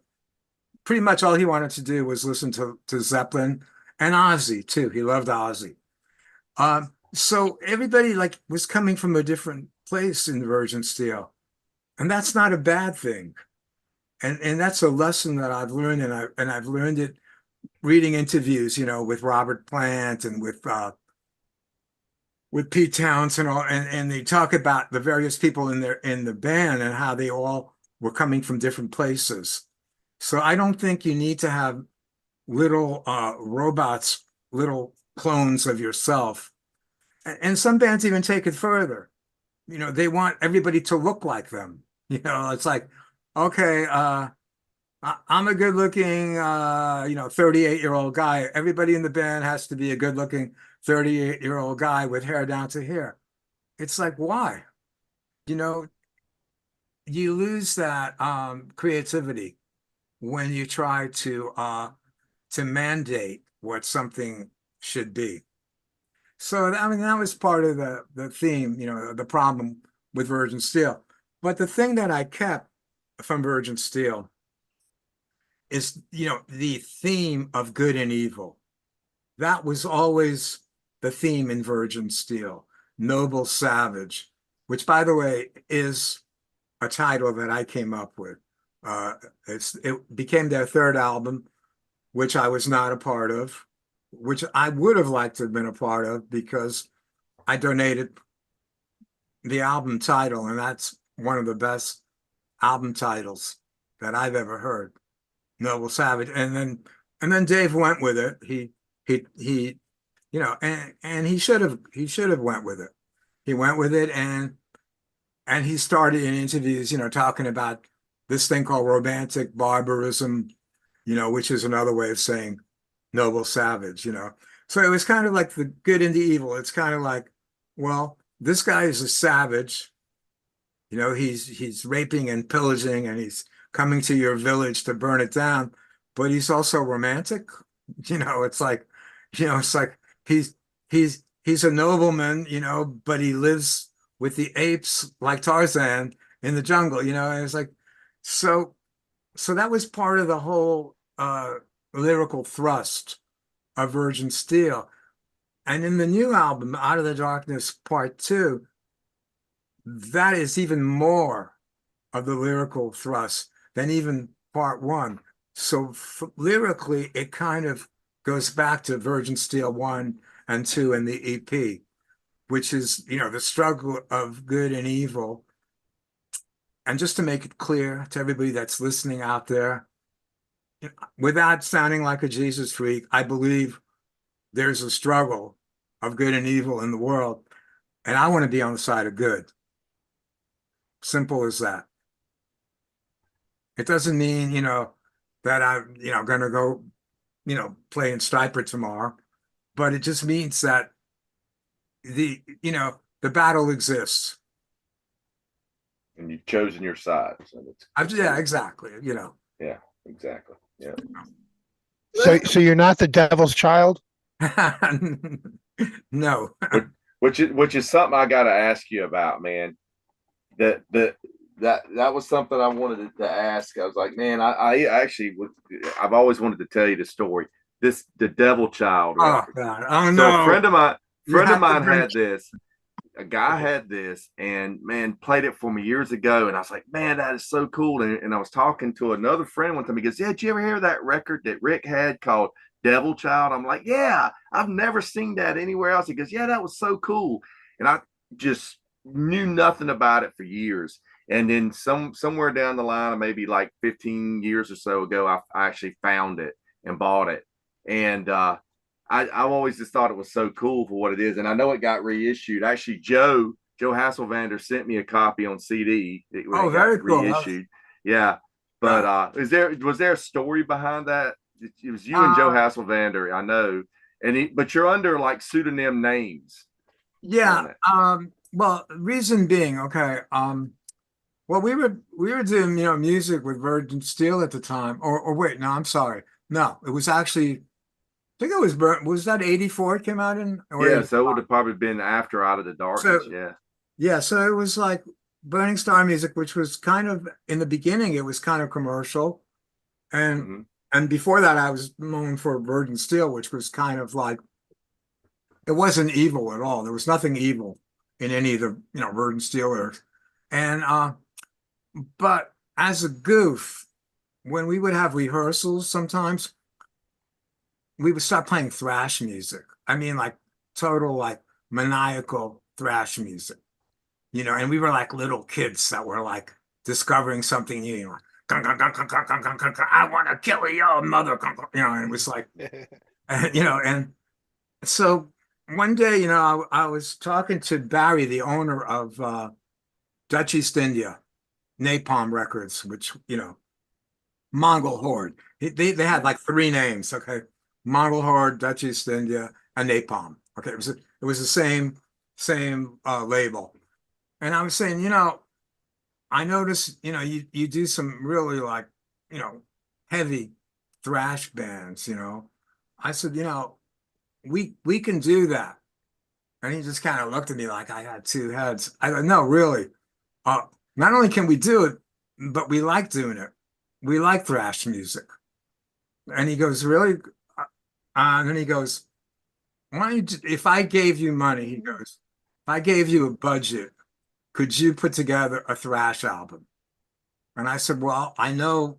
pretty much all he wanted to do was listen to Zeppelin and Ozzy too. He loved Ozzy. So everybody like was coming from a different place in Virgin Steel, and that's not a bad thing. And that's a lesson that I've learned, and I've learned it reading interviews, with Robert Plant and with Pete Townsend, and they talk about the various people in the band and how they all were coming from different places. So I don't think you need to have little robots, little clones of yourself. And some bands even take it further. They want everybody to look like them. It's like, okay, I'm a good looking, 38-year-old guy. Everybody in the band has to be a good looking 38-year-old guy with hair down to here. It's like, why? You know, you lose that creativity when you try to mandate what something should be. So I mean that was part of the theme, the problem with Virgin Steel. But the thing that I kept from Virgin Steel is, the theme of good and evil. That was always the theme in Virgin Steel, Noble Savage, which by the way is a title that I came up with. It became their third album, which I was not a part of, which I would have liked to have been a part of because I donated the album title, and that's one of the best album titles that I've ever heard, Noble Savage. And then Dave went with it. He and he should have went with it. He went with it, and he started in interviews, talking about this thing called romantic barbarism, which is another way of saying noble savage. So it was kind of like the good and the evil. It's kind of like, well, this guy is a savage. He's raping and pillaging, and he's coming to your village to burn it down, but he's also romantic. It's like, it's like he's a nobleman, but he lives with the apes like Tarzan in the jungle, and it's like, so that was part of the whole lyrical thrust of Virgin Steel. And in the new album, Out of the Darkness Part 2, that is even more of the lyrical thrust than even Part 1. So lyrically, it kind of goes back to Virgin Steel 1 and 2 and the EP, which is, the struggle of good and evil. And just to make it clear to everybody that's listening out there, without sounding like a Jesus freak, I believe there's a struggle of good and evil in the world, and I want to be on the side of good. Simple as that. It doesn't mean, that I'm, going to go, play in Striper tomorrow, but it just means that the battle exists. And you've chosen your side. So Yeah, exactly. Yeah, exactly. Yeah. So you're not the devil's child? No. Which is something I got to ask you about, man. That was something I wanted to ask. I was like, man, I actually I've always wanted to tell you the story. The Devil Child record. Oh God! Oh So no! a friend of mine had this. A guy had this, and man, played it for me years ago, and I was like, man, that is so cool. And I was talking to another friend one time. He goes, yeah, did you ever hear that record that Rick had called Devil Child? I'm like, yeah, I've never seen that anywhere else. He goes, yeah, that was so cool. And I just knew nothing about it for years. And then somewhere down the line, maybe like 15 years or so ago, I actually found it and bought it. And I've always just thought it was so cool for what it is. And I know it got reissued. Actually, Joe Hasselvander sent me a copy on CD when Oh, it got very cool. reissued. Yeah. Yeah. But was there a story behind that? It was you and Joe Uh, Hasselvander, I know. But you're under like pseudonym names yeah. on it. Well, reason being, okay. Well, we were doing, music with Virgin Steel at the time. Or wait, no, I'm sorry. No, it was actually, I think it was that 84 it came out in, or Yeah, 80. so it would have probably been after Out of the Darkness. So Yeah. yeah, so it was like Burning Star music, which was kind of in the beginning, it was kind of commercial. And Hmm. and before that, I was known for Virgin Steel, which was kind of like, it wasn't evil at all. There was nothing evil in any of the, Virgin Steelers. And but as a goof, when we would have rehearsals sometimes, we would start playing thrash music. I mean, like total like maniacal thrash music, and we were like little kids that were like discovering something new, "Gung, gung, gung, gung, gung, gung, gung, gung, gung, I want to kill your mother," and it was like, and so one day, I was talking to Barry, the owner of Dutch East India, Napalm Records, which, Mongol Horde. They had like three names, okay? Mongol Horde, Dutch East India, and Napalm. Okay, it was the same label. And I was saying, I noticed, you do some really like, heavy thrash bands, I said, we can do that. And he just kind of looked at me like I had two heads. I go, no, really. Uh, Not only can we do it, but we like doing it. We like thrash music. And he goes, really? And then he goes, why don't you, if I gave you money, he goes, if I gave you a budget, could you put together a thrash album? And I said, well, I know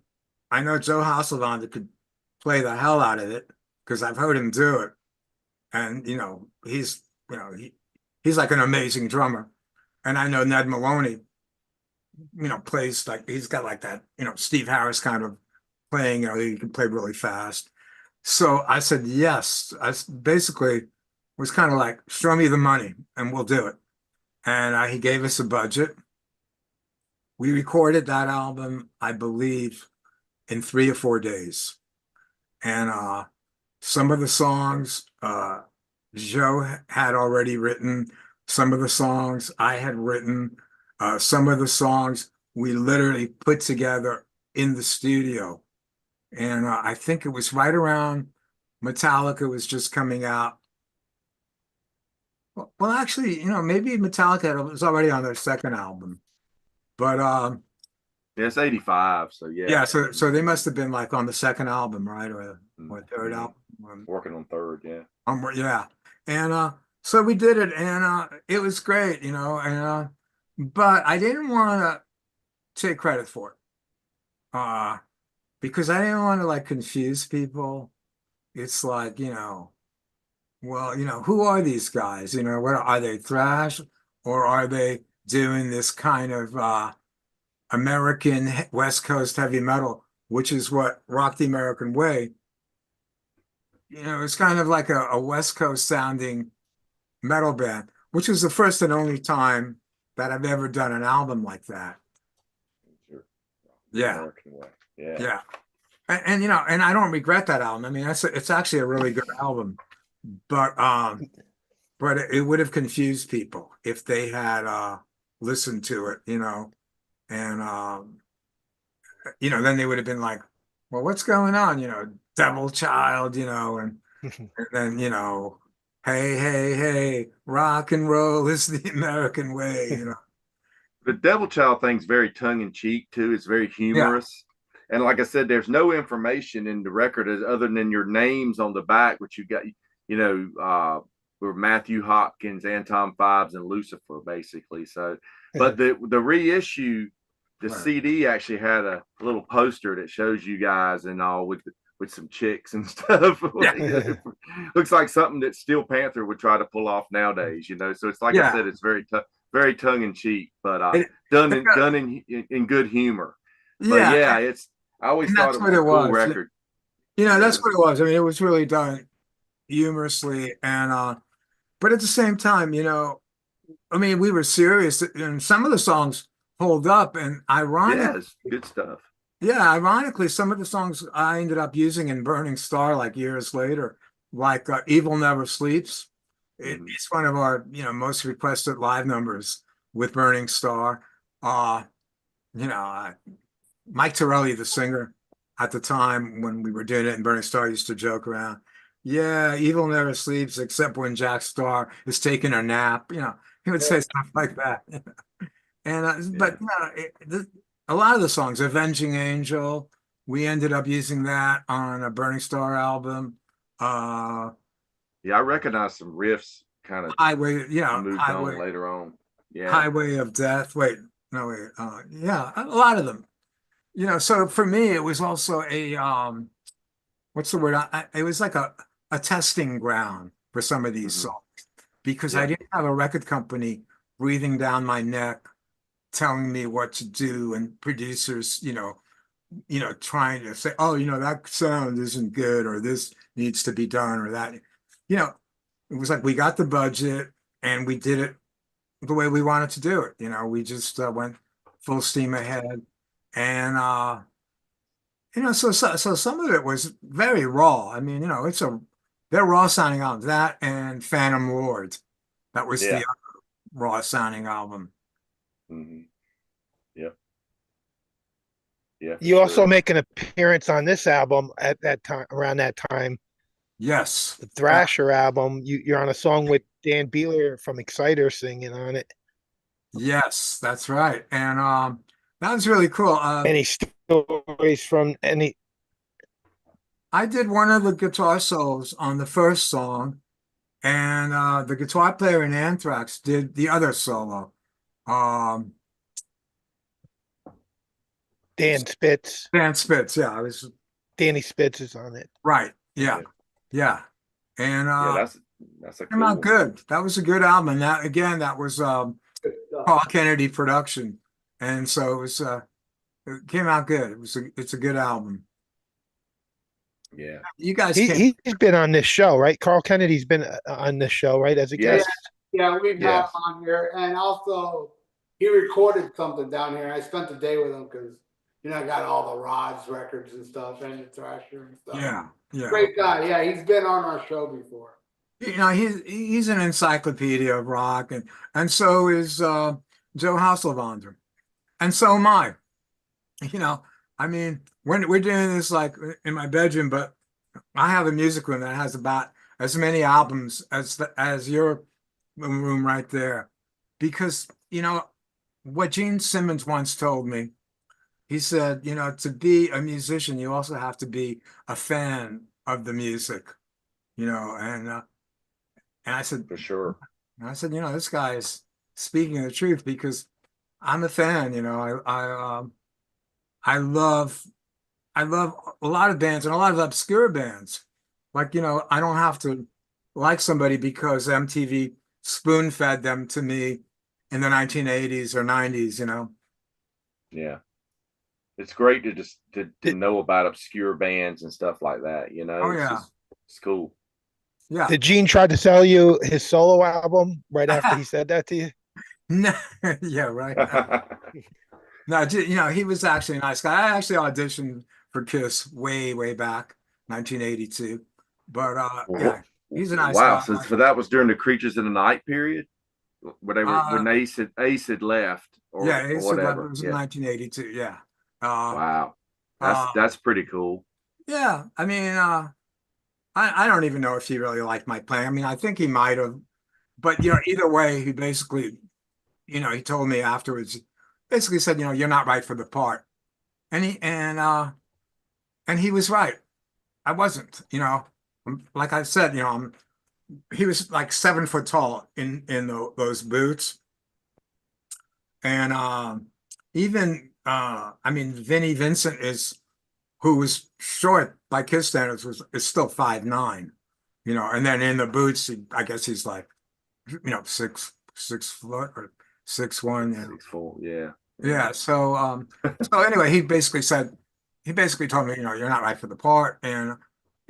Joe Hasselbaum could play the hell out of it because I've heard him do it. And, he's like an amazing drummer. And I know Ned Maloney, plays like, he's got like that, Steve Harris kind of playing, he can play really fast. So I said, yes. Basically was kind of like, show me the money and we'll do it. And he gave us a budget. We recorded that album, I believe, in 3 or 4 days. And some of the songs Joe had already written. Some of the songs I had written. Some of the songs we literally put together in the studio. And I think it was right around Metallica was just coming out. Well, actually, maybe Metallica was already on their second album. But Yeah, it's 85. So yeah. yeah, so they must have been like on the second album, right? Or third album. Working on third, yeah. Yeah. And so we did it, and it was great, and but I didn't want to take credit for it. Because I didn't want to like confuse people. It's like, well, who are these guys? What are they, thrash, or are they doing this kind of American West Coast heavy metal, which is what Rock the American Way, it's kind of like a West Coast sounding metal band, which was the first and only time that I've ever done an album like that. Sure. Yeah. American Way. Yeah. Yeah. And I don't regret that album. I mean, it's actually a really good album, but it would have confused people if they had listened to it, and then they would have been like, well, what's going on? Devil Child, and then, hey, hey, hey, rock and roll is the American way. The Devil Child thing's very tongue in cheek too. It's very Yeah. humorous. And like I said, there's no information in the record other than your names on the back, which you got, were Matthew Hopkins, Anton Fibes, and Lucifer, basically. So, but the reissue, the Right. CD actually had a little poster that shows you guys and all with some chicks and stuff. Yeah. Looks like something that Steel Panther would try to pull off nowadays, So it's like I Yeah. said, it's very very tongue in cheek, but It- done in good humor. But yeah, yeah, I always and thought that's it what was a it cool was. record. That's Yeah, what it was. I mean, it was really done humorously, and but at the same time, I mean, we were serious, and some of the songs hold up, and yeah, it's good stuff. ironically, some of the songs I ended up using in Burning Star like years later, like Evil Never Sleeps. Mhm. It's one of our, most requested live numbers with Burning Star. Uh, you know, Mike Torelli, the singer at the time when we were doing it in Burning Star, used to joke around. Yeah, Evil never sleeps except when Jack Starr is taking a nap. He would say stuff like that. And Yeah, a lot of the songs, Avenging Angel, we ended up using that on a Burning Star album. Uh, yeah, I recognize some riffs kind of Highway, moved on later on. Yeah, Highway of Death. Wait, no, wait. Yeah, a lot of them. So for me, it was also what's the word? It was like a testing ground for some of these hmm songs because I yeah, didn't have a record company breathing down my neck, telling me what to do, and producers, trying to say, oh, that sound isn't good, or this needs to be done, or that. You know, it was like we got the budget and we did it the way we wanted to do it. We just went full steam ahead, and so some of it was very raw. I mean, they're raw sounding album. That and Phantom Lord, that was the yeah, other raw sounding album. hmm yeah, yeah, for You also sure. make an appearance on this album at that time, around that time, Yes. the Thrasher album. You're on a song with Dan Beeler from Exciter singing on it. Yes, that's right. And that was really cool. Any stories from any? I did one of the guitar solos on the first song, and the guitar player in Anthrax did the other solo. Um, Dan Spitz, Dan Spitz, yeah, I was Danny Spitz is on it. right. Yeah, Yeah, yeah. And yeah, that's a came cool out one. good. That was a good album. And that again, that was Good stuff. Paul Kennedy production. And so it came out good. It's a good album. Yeah, You guys He came. he's been on this show, right? Carl Kennedy's been on this show, right, as a yes, guest. Yeah, we've had yes, him on here, and also he recorded something down here. I spent the day with him because I got all the Rods records and stuff, and the Thrasher and stuff. Yeah, yeah. Great guy. Yeah, he's been on our show before. He's an encyclopedia of rock, and so is Joe Hasselwander, and so am I. You know, I mean, we're doing this like in my bedroom, but I have a music room that has about as many albums as your room right there, because what Gene Simmons once told me. He said, to be a musician, you also have to be a fan of the music. And I said, for sure. this guy is speaking the truth because I'm a fan. I love a lot of bands and a lot of obscure bands. Like, I don't have to like somebody because MTV spoon fed them to me in the 1980s or 90s. Yeah, it's great to just to Did, know about obscure bands and stuff like that. Oh It's yeah. just it's cool. Yeah. did Gene try to sell you his solo album right after he said that to you? No, yeah, right. No, he was actually a nice guy. I actually auditioned for Kiss way, way back, 1982. But yeah, he's a nice Wow. guy. So that was during the Creatures in the Night period, where they were Uh, when Ace had left yeah, or he said that it whatever. was in Yeah. 1982. Yeah. Uh, Wow. uh, That's pretty cool. yeah. I mean, I don't even know if he really liked my playing. I mean, I think he might have, but either way, he basically, he told me afterwards, basically said, you're not right for the part, and he was right. I wasn't, like I said, he was like 7 foot tall in those boots, and even I mean, Vinnie Vincent who was short by his standards is still 5'9", and then in the boots, I guess he's like 6 foot or 6'1", yeah. 6'4", yeah. Yeah. So anyway, he basically told me, you're not right for the part. And,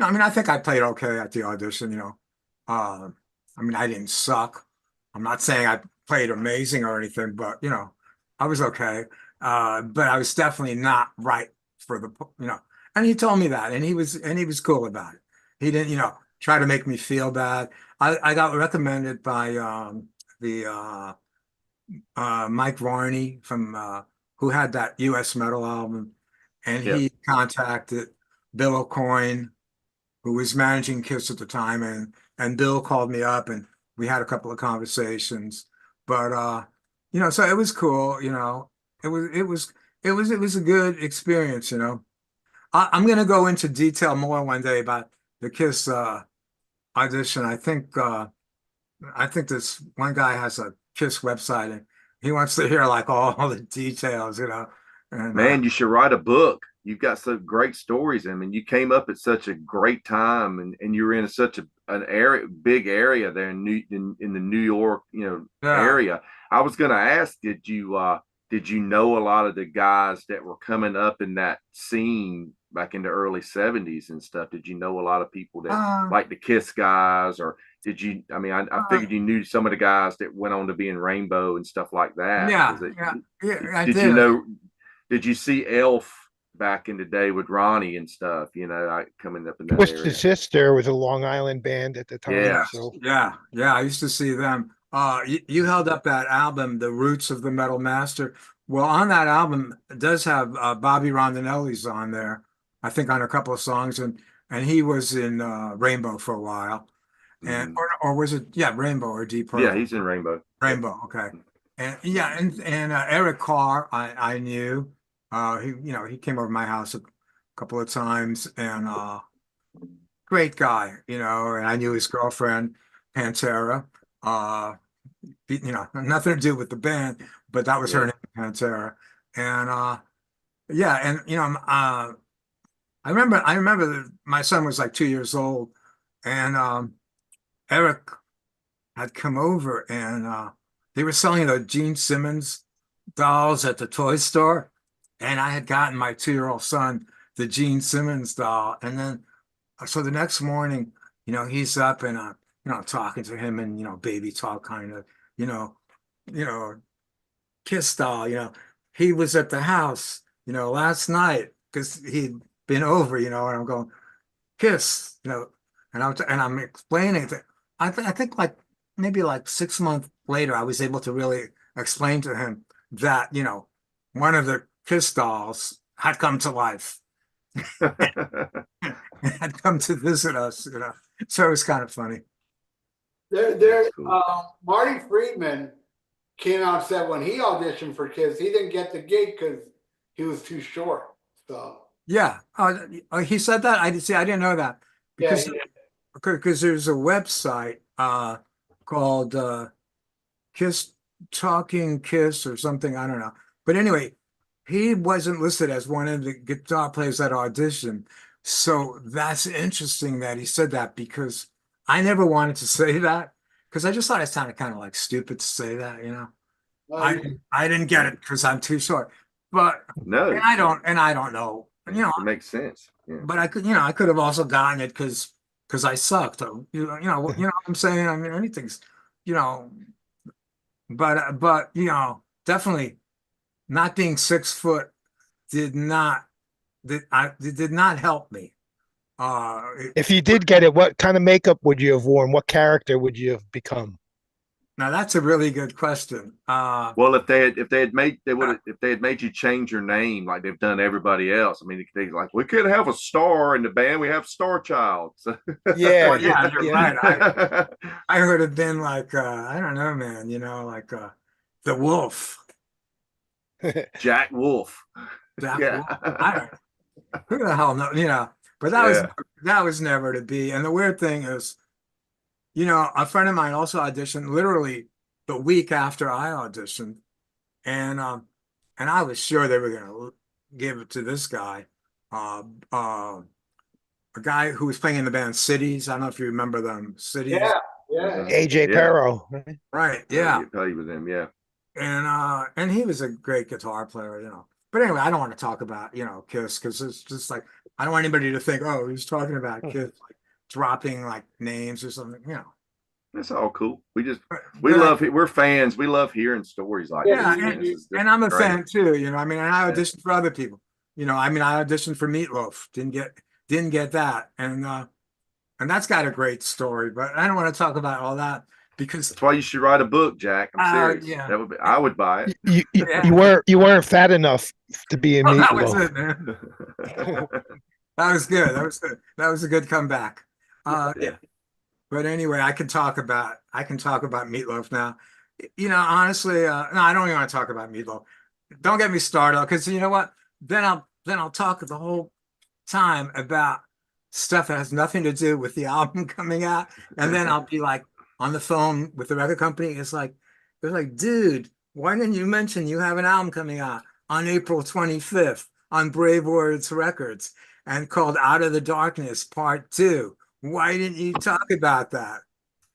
I mean, I think I played okay at the audition. Uh, I mean, I didn't suck. I'm not saying I played amazing or anything, but, I was okay. But I was definitely not right for the. And he told me that, and he was cool about it. He didn't, try to make me feel bad. I got recommended by the Mike Varney from who had that U.S. Metal album, and Yeah. he contacted Bill O'Coin, who was managing Kiss at the time, and Bill called me up, and we had a couple of conversations. But so it was cool. It was a good experience. I'm gonna go into detail more one day about the Kiss audition. I think this one guy has a Kiss website, and he wants to hear like all the details. And Man, you should write a book. You've got some great stories. I mean, you came up at such a great time, and you were in such an area, big area there in the New York, yeah, area. I was going to ask, did you know a lot of the guys that were coming up in that scene back in the early '70s and stuff? Did you know a lot of people that uh, like the Kiss guys, or did you? I mean, I uh, figured you knew some of the guys that went on to be in Rainbow and stuff like that. yeah, Was it? yeah, yeah, I Did you did. know? Did you see Elf back in the day with Ronnie and stuff? Coming up in that Twisted area. Sister was a Long Island band at the time, Yeah. so Yeah, yeah, I used to see them. You held up that album, The Roots of the Metal Master. Well, on that album, it does have Bobby Rondinelli's on there, I think on a couple of songs, and he was in Rainbow for a while, and Mhm. or was it, yeah, Rainbow or Deep Yeah, Purple? he's in Rainbow. Yep. Rainbow, okay. And yeah, and Eric Carr, I knew. He came over to my house a couple of times, and great guy, and I knew his girlfriend, Pantera. Nothing to do with the band, but that was her Yeah. name, Pantera. And yeah, and I remember that my son was like 2 years old, and Eric had come over, and they were selling the Gene Simmons dolls at the toy store, and I had gotten my 2-year-old son the Gene Simmons doll, and then so the next morning, he's up, and talking to him, and baby talk, kind of, you know, you know, Kiss doll, he was at the house, last night because he'd been over, and I'm going, Kiss, and I'm explaining that I think like maybe like 6 months later, I was able to really explain to him that, one of the Kiss dolls had come to life. Had come to visit us. So it was kind of funny. There, That's cool. Marty Friedman came out and said when he auditioned for Kiss, he didn't get the gig because he was too short. So Yeah. He said that. I didn't know that yeah, because there's a website called Kiss Talking Kiss or something. I don't know. But anyway, he wasn't listed as one of the guitar players that auditioned. So that's interesting that he said that because I never wanted to say that because I just thought it sounded kind of like stupid to say that. I yeah. I didn't get it because I'm too short. But No, and I don't know. it makes sense. Yeah. But I could have also gotten it because I sucked. What I'm saying? I mean, anything's, you know, but definitely not being 6 foot did not did not help me. It, if you did get it, what kind of makeup would you have worn? What character would you have become? Now that's a really good question. Well, if they had made you change your name like they've done everybody else, I mean, they like we could have a star in the band. We have Star Child. So, Yeah, Well, yeah, you're yeah. right. I would have been like I don't know, man. Like the Wolf, Jack Wolf. Jack Yeah. Wolf. I don't. Who the hell know? But Yeah. that was never to be. And the weird thing is, a friend of mine also auditioned literally the week after I auditioned, and I was sure they were going to give it to this guy, uh, uh, a guy who was playing in the band Cities. I don't know if you remember them, Cities. Yeah, yeah. Uh-huh. AJ Yeah. Pero. Right? Right? Yeah, Yeah. get paid with them. Yeah. and he was a great guitar player, you know. But anyway, I don't want to talk about, you know, Kiss, because it's just like I don't want anybody to think, oh, he's talking about Kiss, like dropping like names or something, you know. That's all cool. We But I, love it. We're fans. We love hearing stories like Yeah, this, yeah, man. This is and I'm a great. fan too, you know. I mean, and I Yeah. auditioned for other people, you know. I mean, I auditioned for Meatloaf, didn't get that, and that's got a great story. But I don't want to talk about all that because, That's why you should write a book, Jack. I'm serious. yeah, That would be, I would buy yeah. You weren't fat enough to be in Oh, that was Meatloaf. it, man. it. That was good. That was good. That was a good comeback. Yeah. Yeah. But anyway, I can talk about Meatloaf now. You know, honestly, no, I don't even want to talk about Meatloaf. Don't get me started, because you know what? Then I'll talk the whole time about stuff that has nothing to do with the album coming out, and then I'll be like on the phone with the record company. It's like, dude, why didn't you mention you have an album coming out on April 25th on Brave Words Records and called Out of the Darkness Part 2? Why didn't you talk about that?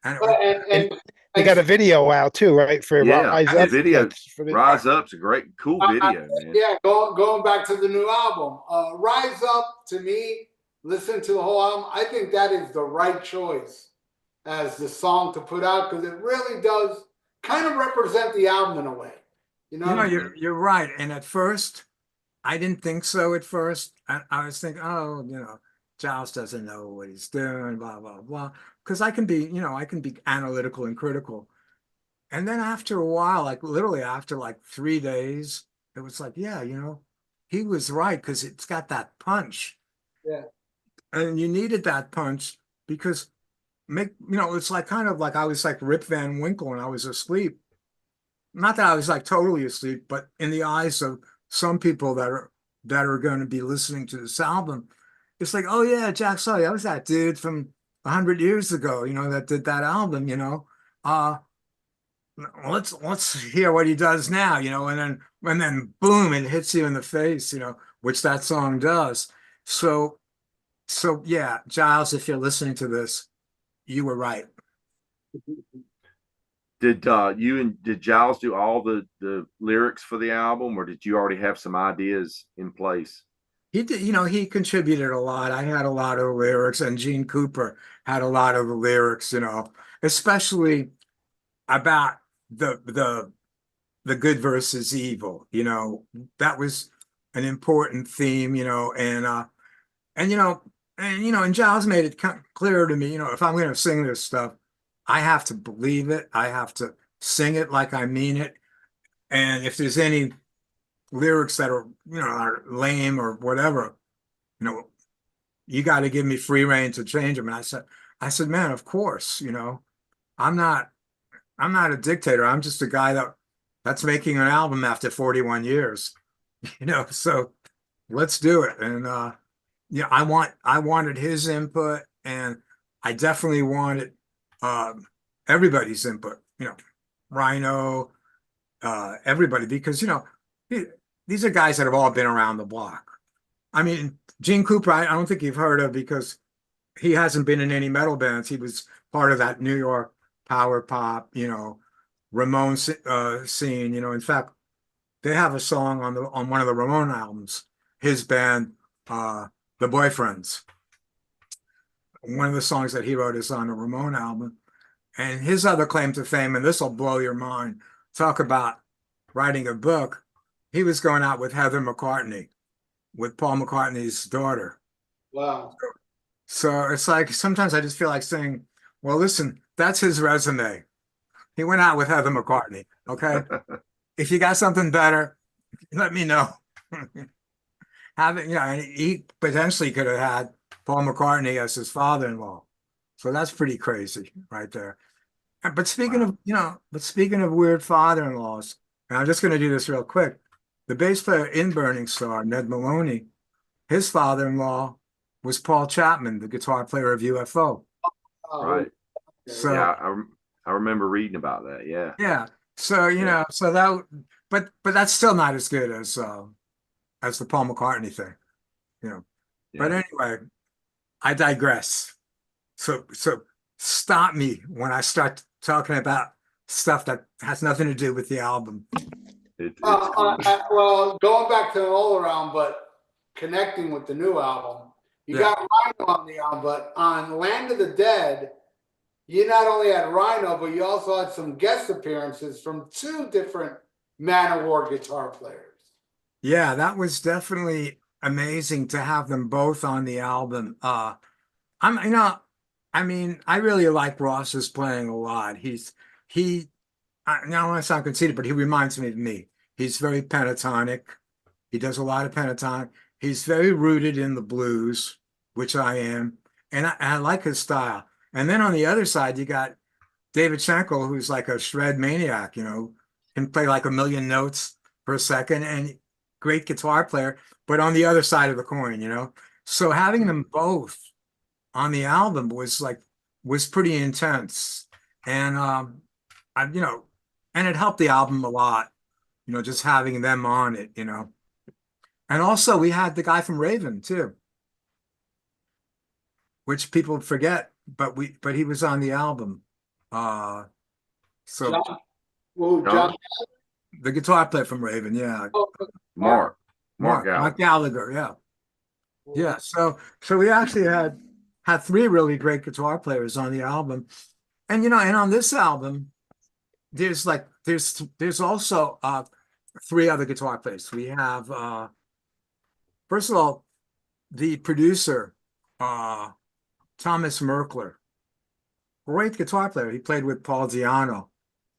And it was, But And they got a video out too, right? For Yeah. Rise The Up. video That's for the, Rise Up's a great, cool video, man. yeah, going back to the new album, Rise Up, to me, listen to the whole album. I think that is the right choice as the song to put out, because it really does kind of represent the album in a way. You know you know, what I mean? you're right. And at first, I didn't think so at first. I was thinking, oh, you know, Giles doesn't know what he's doing, blah, blah, blah. Because I can be, you know, I can be analytical and critical. And then after a while, like literally after like 3 days, it was like, yeah, you know, he was right because it's got that punch. Yeah. And you needed that punch because you know, it's like kind of like I was like Rip Van Winkle when I was asleep. Not that I was like totally asleep, but in the eyes of some people that are going to be listening to this album, it's like, oh yeah, Jack Sully, that was that dude from 100 years ago, you know, that did that album, you know. Uh let's hear what he does now, you know, and then boom, it hits you in the face, you know, which that song does. So yeah, Giles, if you're listening to this, you were right. Did Giles do all the lyrics for the album, or did you already have some ideas in place? He did, you know, he contributed a lot. I had a lot of the lyrics, and Gene Cooper had a lot of the lyrics, you know, especially about the good versus evil, you know. That was an important theme, you know, and you know, and Giles made it clear to me, you know, if I'm going to sing this stuff, I have to believe it. I have to sing it like I mean it. And if there's any lyrics that are, you know, are lame or whatever, you know, you got to give me free reign to change them. And I said, man, of course, you know, I'm not, I'm not a dictator. I'm just a guy that's making an album after 41 years, you know, so let's do it. And, yeah, I wanted his input, and I definitely wanted, everybody's input, you know, Rhino, everybody, because, you know, these are guys that have all been around the block. I mean, Gene Cooper, I don't think you've heard of, because he hasn't been in any metal bands. He was part of that New York power pop, you know, Ramon scene. You know, in fact, they have a song on one of the Ramon albums. His band, the Boyfriends. One of the songs that he wrote is on a Ramon album. And his other claim to fame, and this will blow your mind, talk about writing a book. He was going out with Heather McCartney, with Paul McCartney's daughter. Wow. So it's like sometimes I just feel like saying, well, listen, that's his resume. He went out with Heather McCartney. Okay. If you got something better, let me know. Having, you know, and he potentially could have had Paul McCartney as his father-in-law. So that's pretty crazy right there. But speaking Wow. of, you know, but speaking of weird father-in-laws, and I'm just going to do this real quick. The bass player in Burning Star, Ned Maloney, his father-in-law was Paul Chapman, the guitar player of UFO. Oh, Right. So Yeah, I remember reading about that. Yeah. yeah, so you Yeah. know, so that, but that's still not as good as the Paul McCartney thing, you know. But Yeah. anyway, I digress. So stop me when I start talking about stuff that has nothing to do with the album. It's cool. Well, going back to the old round, but connecting with the new album, you Yeah. got Rhino on the album, but on Land of the Dead, you not only had Rhino, but you also had some guest appearances from two different Man-O-War guitar players. Yeah, that was definitely amazing to have them both on the album. You know, I mean, I really like Ross's playing a lot. I don't want to sound conceited, but he reminds me of me. He's very pentatonic. He does a lot of pentatonic. He's very rooted in the blues, which I am, and I like his style. And then on the other side, you got David Schenkel, who's like a shred maniac, can play like a million notes per second and great guitar player, but on the other side of the coin. So having them both on the album was pretty intense. And I, and it helped the album a lot, just. Them on it. And also we had the guy from Raven too, which people forget, but he was on the album. So John, well, John? the guitar player from Raven, yeah. Mark Mark Gallagher, yeah. Yeah. Well, So we actually had three really great guitar players on the album. And and on this album, there's also three other guitar players. We have first of all, the producer, Thomas Merkler, great guitar player. He played with Paul Di'Anno.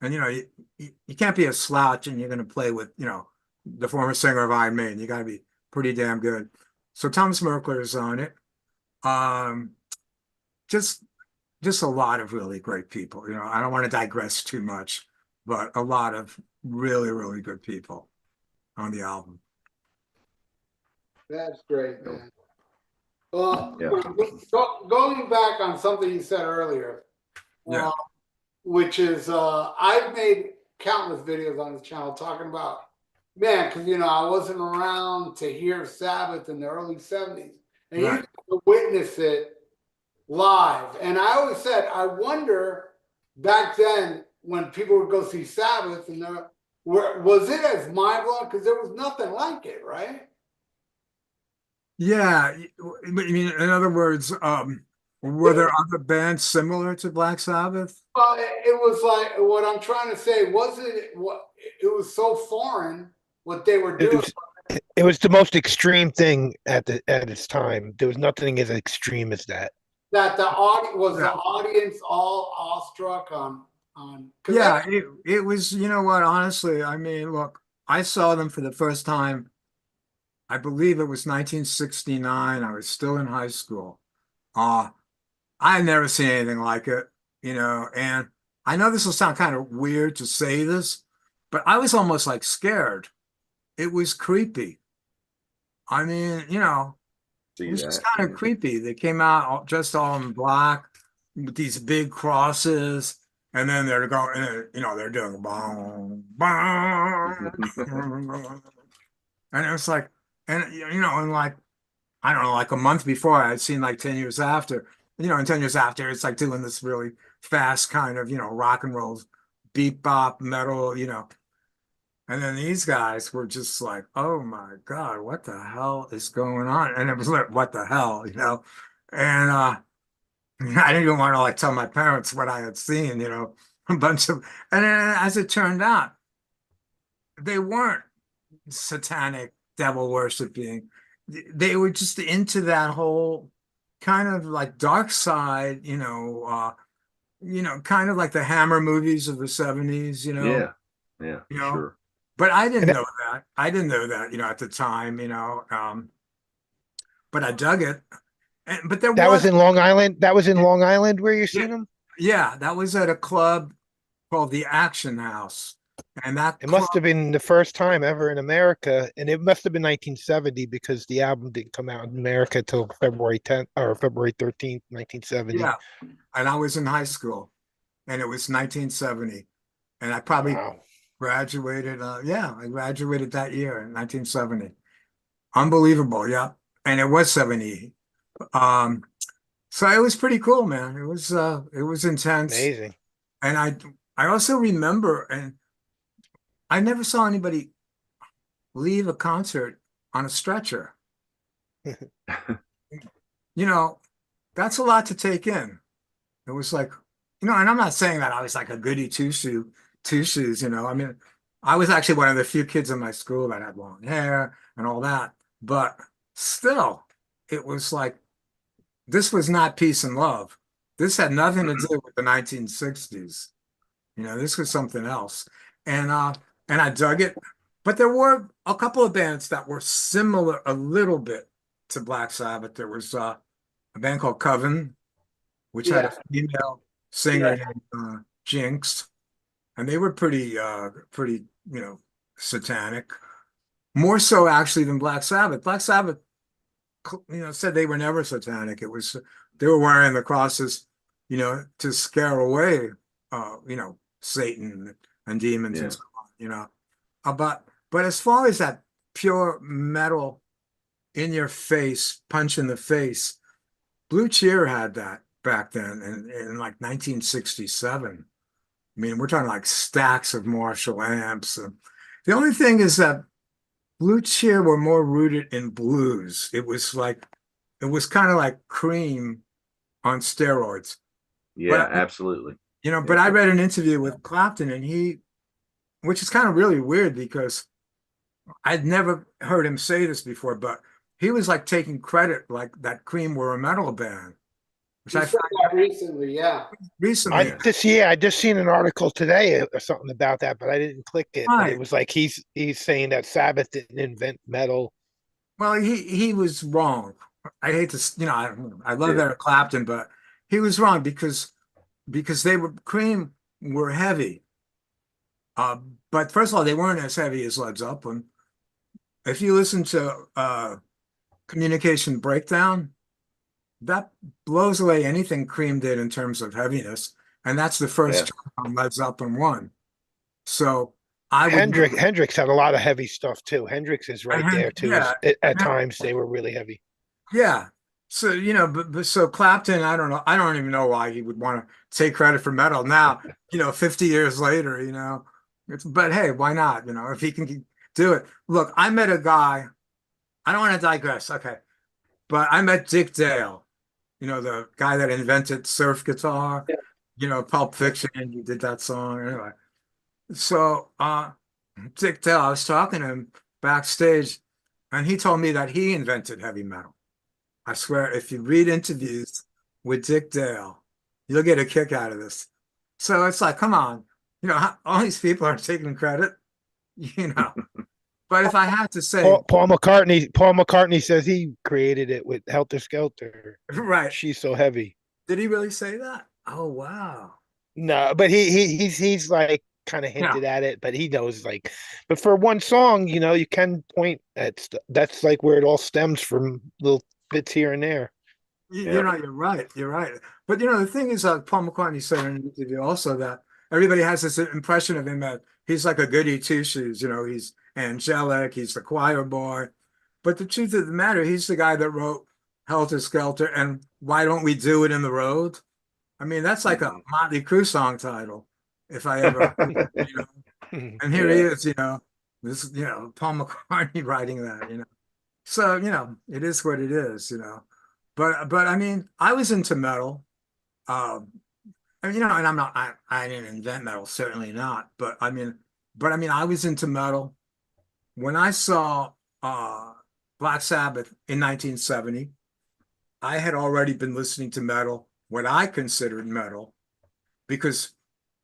And you can't be a slouch and you're going to play with the former singer of Iron Maiden. You got to be pretty damn good. So Thomas Merkler is on it. Just a lot of really great people. I don't want to digress too much, but a lot of really, really good people on the album. that's great, man. Well, Yeah. going back on something you said earlier, Yeah. which is I've made countless videos on this channel talking about, man, because I wasn't around to hear Sabbath in the early 70s, and Right. you got to witness it live. And I always said, I wonder back then when people would go see Sabbath, and was it as mind blowing? Because there was nothing like it, right? Yeah. I mean, in other words, were there other bands similar to Black Sabbath? It was like what I'm trying to say. It was so foreign what they were doing. It was the most extreme thing at its time. There was nothing as extreme as that. That the Yeah. audience all awestruck on. Yeah, it was, what, honestly, I mean, look, I saw them for the first time, I believe it was 1969. I was still in high school. I had never seen anything like it, and I know this will sound kind of weird to say this, but I was almost like scared. It was creepy. I mean, it was just kind of creepy. They came out just all in black with these big crosses, and then they're going, they're doing bong, bong. And it was like, and and like, I don't know, like a month before I'd seen like 10 years after, and 10 years after, it's like doing this really fast kind of, rock and roll, beat bop metal, And then these guys were just like, oh my God, what the hell is going on? And it was like, what the hell, And I didn't even want to like tell my parents what I had seen, a bunch of, and then as it turned out, they weren't satanic devil worshiping. They were just into that whole kind of like dark side, kind of like the Hammer movies of the 70s, Yeah, sure. But I didn't And know that. I didn't know that, at the time, but I dug it. But there that was was, in Long Island. That was in Long Island where you're yeah, seeing them. yeah, that was at a club called the Action House. And that It club, must have been the first time ever in America, and it must have been 1970 because the album didn't come out in America till February 10th or February 13th, 1970. yeah, and I was in high school, and it was 1970. And I probably Wow. graduated, I graduated that year in 1970. Unbelievable, yeah. And it was 70. So it was pretty cool, man. It was intense. Amazing. And I also remember, and I never saw anybody leave a concert on a stretcher. You know, that's a lot to take in. It was like, and I'm not saying that I was like a goody two shoes, I mean, I was actually one of the few kids in my school that had long hair and all that, but still, it was like, this was not peace and love. This had nothing to do with the 1960s. This was something else. And I dug it. But there were a couple of bands that were similar a little bit to Black Sabbath. There was a band called Coven, which had a Yeah, female singer yeah. named Jinx, and they were pretty, satanic. More so actually than Black Sabbath. Black Sabbath, said they were never satanic. It was they were wearing the crosses, to scare away, Satan and demons and Yeah. so on. But as far as that pure metal in your face, punch in the face, Blue Cheer had that back then in like 1967. I mean, we're talking like stacks of Marshall amps. The only thing is that Blue Cheer were more rooted in blues. It was kind of like Cream on steroids. Yeah, But absolutely. but Yeah. I read an interview with Clapton, and which is kind of really weird because I'd never heard him say this before, but he was like taking credit like that Cream were a metal band, which He I said found that recently, yeah. recently. I just seen an article today or something about that, but I didn't click it. But it Right. was like he's saying that Sabbath didn't invent metal. Well, he was wrong. I hate to, I love Yeah. Eric Clapton, but he was wrong because they were Cream were heavy. But first of all, they weren't as heavy as Led Zeppelin. If you listen to Communication Breakdown, that blows away anything Cream did in terms of heaviness, and that's the first Yeah. track on Led Zeppelin 1. So I would, Hendrix had a lot of heavy stuff too. Hendrix is right there too. yeah, At times they were really heavy. yeah. So but so Clapton, I don't know, I don't even know why he would want to take credit for metal now. 50 years later, but hey, why not? If he can do it. Look, I met a guy. I don't want to digress, okay, but I met Dick Dale. The guy that invented surf guitar, Pulp Fiction, and he did that song. Anyway, so Dick Dale, I was talking to him backstage, and he told me that he invented heavy metal. I swear, if you read interviews with Dick Dale, you'll get a kick out of this. So it's like, come on, all these people are taking credit, you know. But if I had to say, Paul McCartney says he created it with Helter Skelter. right, She's so heavy. did he really say that? Oh, wow. No, but he's like kind of Yeah. hinted at it, but he knows like, but for one song, you can point at that's like where it all stems from, little bits here and there. Yeah. You're right. You're right. But the thing is, Paul McCartney said in an interview also that everybody has this impression of him that he's like a goody two shoes. He's angelic, he's the choir boy. But the truth of the matter, he's the guy that wrote Helter Skelter and Why Don't We Do It in the Road? I mean, that's like a Motley Crue song title, if I ever, And here he Yeah. is, this, Paul McCartney writing that. So, it is what it is. But I mean, I was into metal. Um, and, and I didn't invent metal, certainly not. But I mean, I was into metal when I saw Black Sabbath in 1970. I had already been listening to metal, what I considered metal, because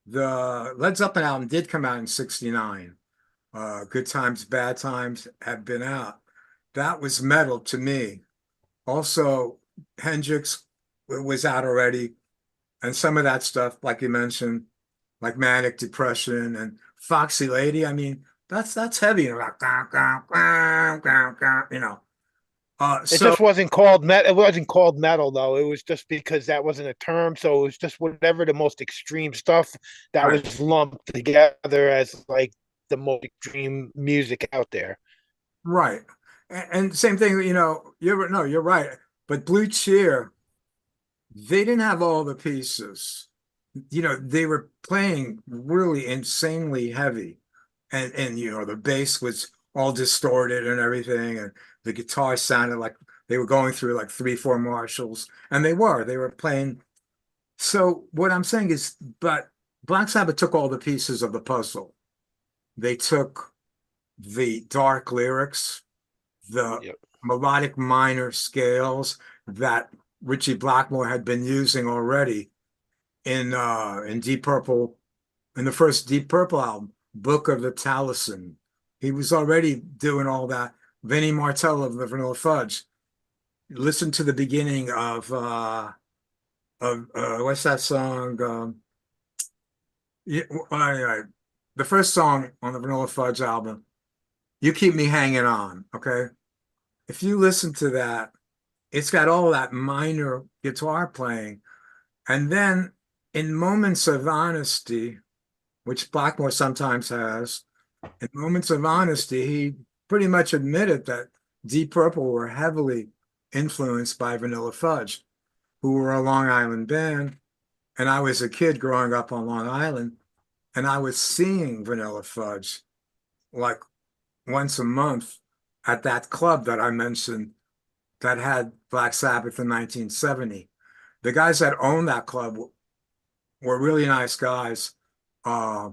the Led Zeppelin album did come out in '69. Good Times, Bad Times have been out. That was metal to me. Also, Hendrix was out already, and some of that stuff, like you mentioned, like Manic Depression and Foxy Lady. I mean, that's heavy, It So just wasn't called metal. It wasn't called metal though. It was just because that wasn't a term. So it was just whatever the most extreme stuff that right, was lumped together as like the most extreme music out there. right, and same thing. You're right. But Blue Cheer, they didn't have all the pieces. they were playing really insanely heavy, and the bass was all distorted and everything, and the guitar sounded like they were going through like 3-4 Marshalls, and they were playing. So what I'm saying is, but Black Sabbath took all the pieces of the puzzle. They took the dark lyrics, the Yep. melodic minor scales that Richie Blackmore had been using already in Deep Purple, in the first Deep Purple album, Book of the Talisman. He was already doing all that. Vinnie Martell of the Vanilla Fudge. Listen to the beginning of what's that song? Yeah, the first song on the Vanilla Fudge album, You Keep Me Hanging On, okay? If you listen to that, it's got all that minor guitar playing. And then in Moments of Honesty, which Blackmore sometimes has, in Moments of Honesty, he pretty much admitted that Deep Purple were heavily influenced by Vanilla Fudge, who were a Long Island band. And I was a kid growing up on Long Island, and I was seeing Vanilla Fudge like once a month at that club that I mentioned that had Black Sabbath in 1970. The guys that owned that club were really nice guys, uh,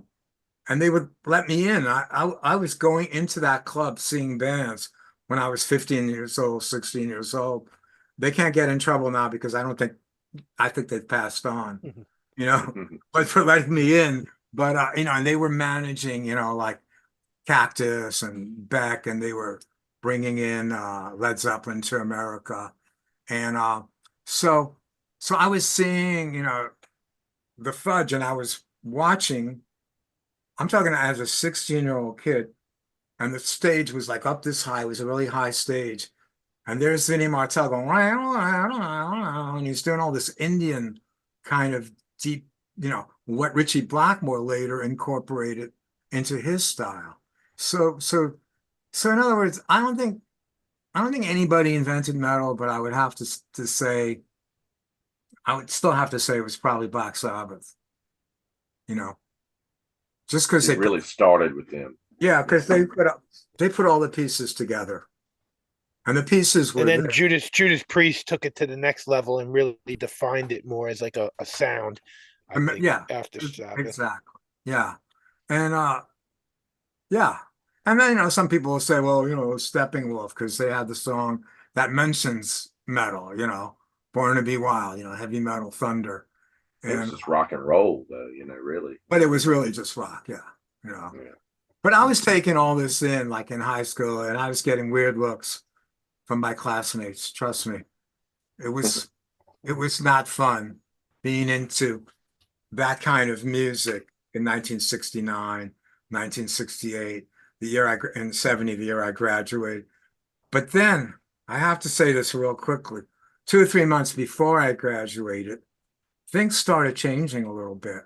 and they would let me in. I was going into that club seeing bands when I was 15 years old, 16 years old. They can't get in trouble now because I think they've passed on, Mhm. but for letting me in. But and they were managing, like Cactus and Beck, and they were bringing in Led Zeppelin to America, and so so I was seeing, the Fudge, and I was watching. I'm talking as a 16-year-old kid, and the stage was like up this high. It was a really high stage, and there's Vinnie Martell going, and he's doing all this Indian kind of deep, what Richie Blackmore later incorporated into his style. So in other words, I don't think anybody invented metal, but I would have to say, I would still have to say it was probably Black Sabbath, you know, just because It really started with them. yeah, because they put all the pieces together, and the pieces And were then there. Judas Priest took it to the next level and really defined it more as like a sound, I think, Yeah, after Sabbath. exactly. Yeah. And yeah. And then, some people will say, well, Stepping Wolf, because they had the song that mentions metal, Born to Be Wild, heavy metal thunder. It was And just rock and roll, though. Really. but it was really just rock, yeah. You know. Yeah. But I was taking all this in like in high school, and I was getting weird looks from my classmates. Trust me. It was it was not fun being into that kind of music in 1969, 1968, the year in 70, the year I graduated. But then I have to say this real quickly. 2 or 3 months before I graduated, things started changing a little bit.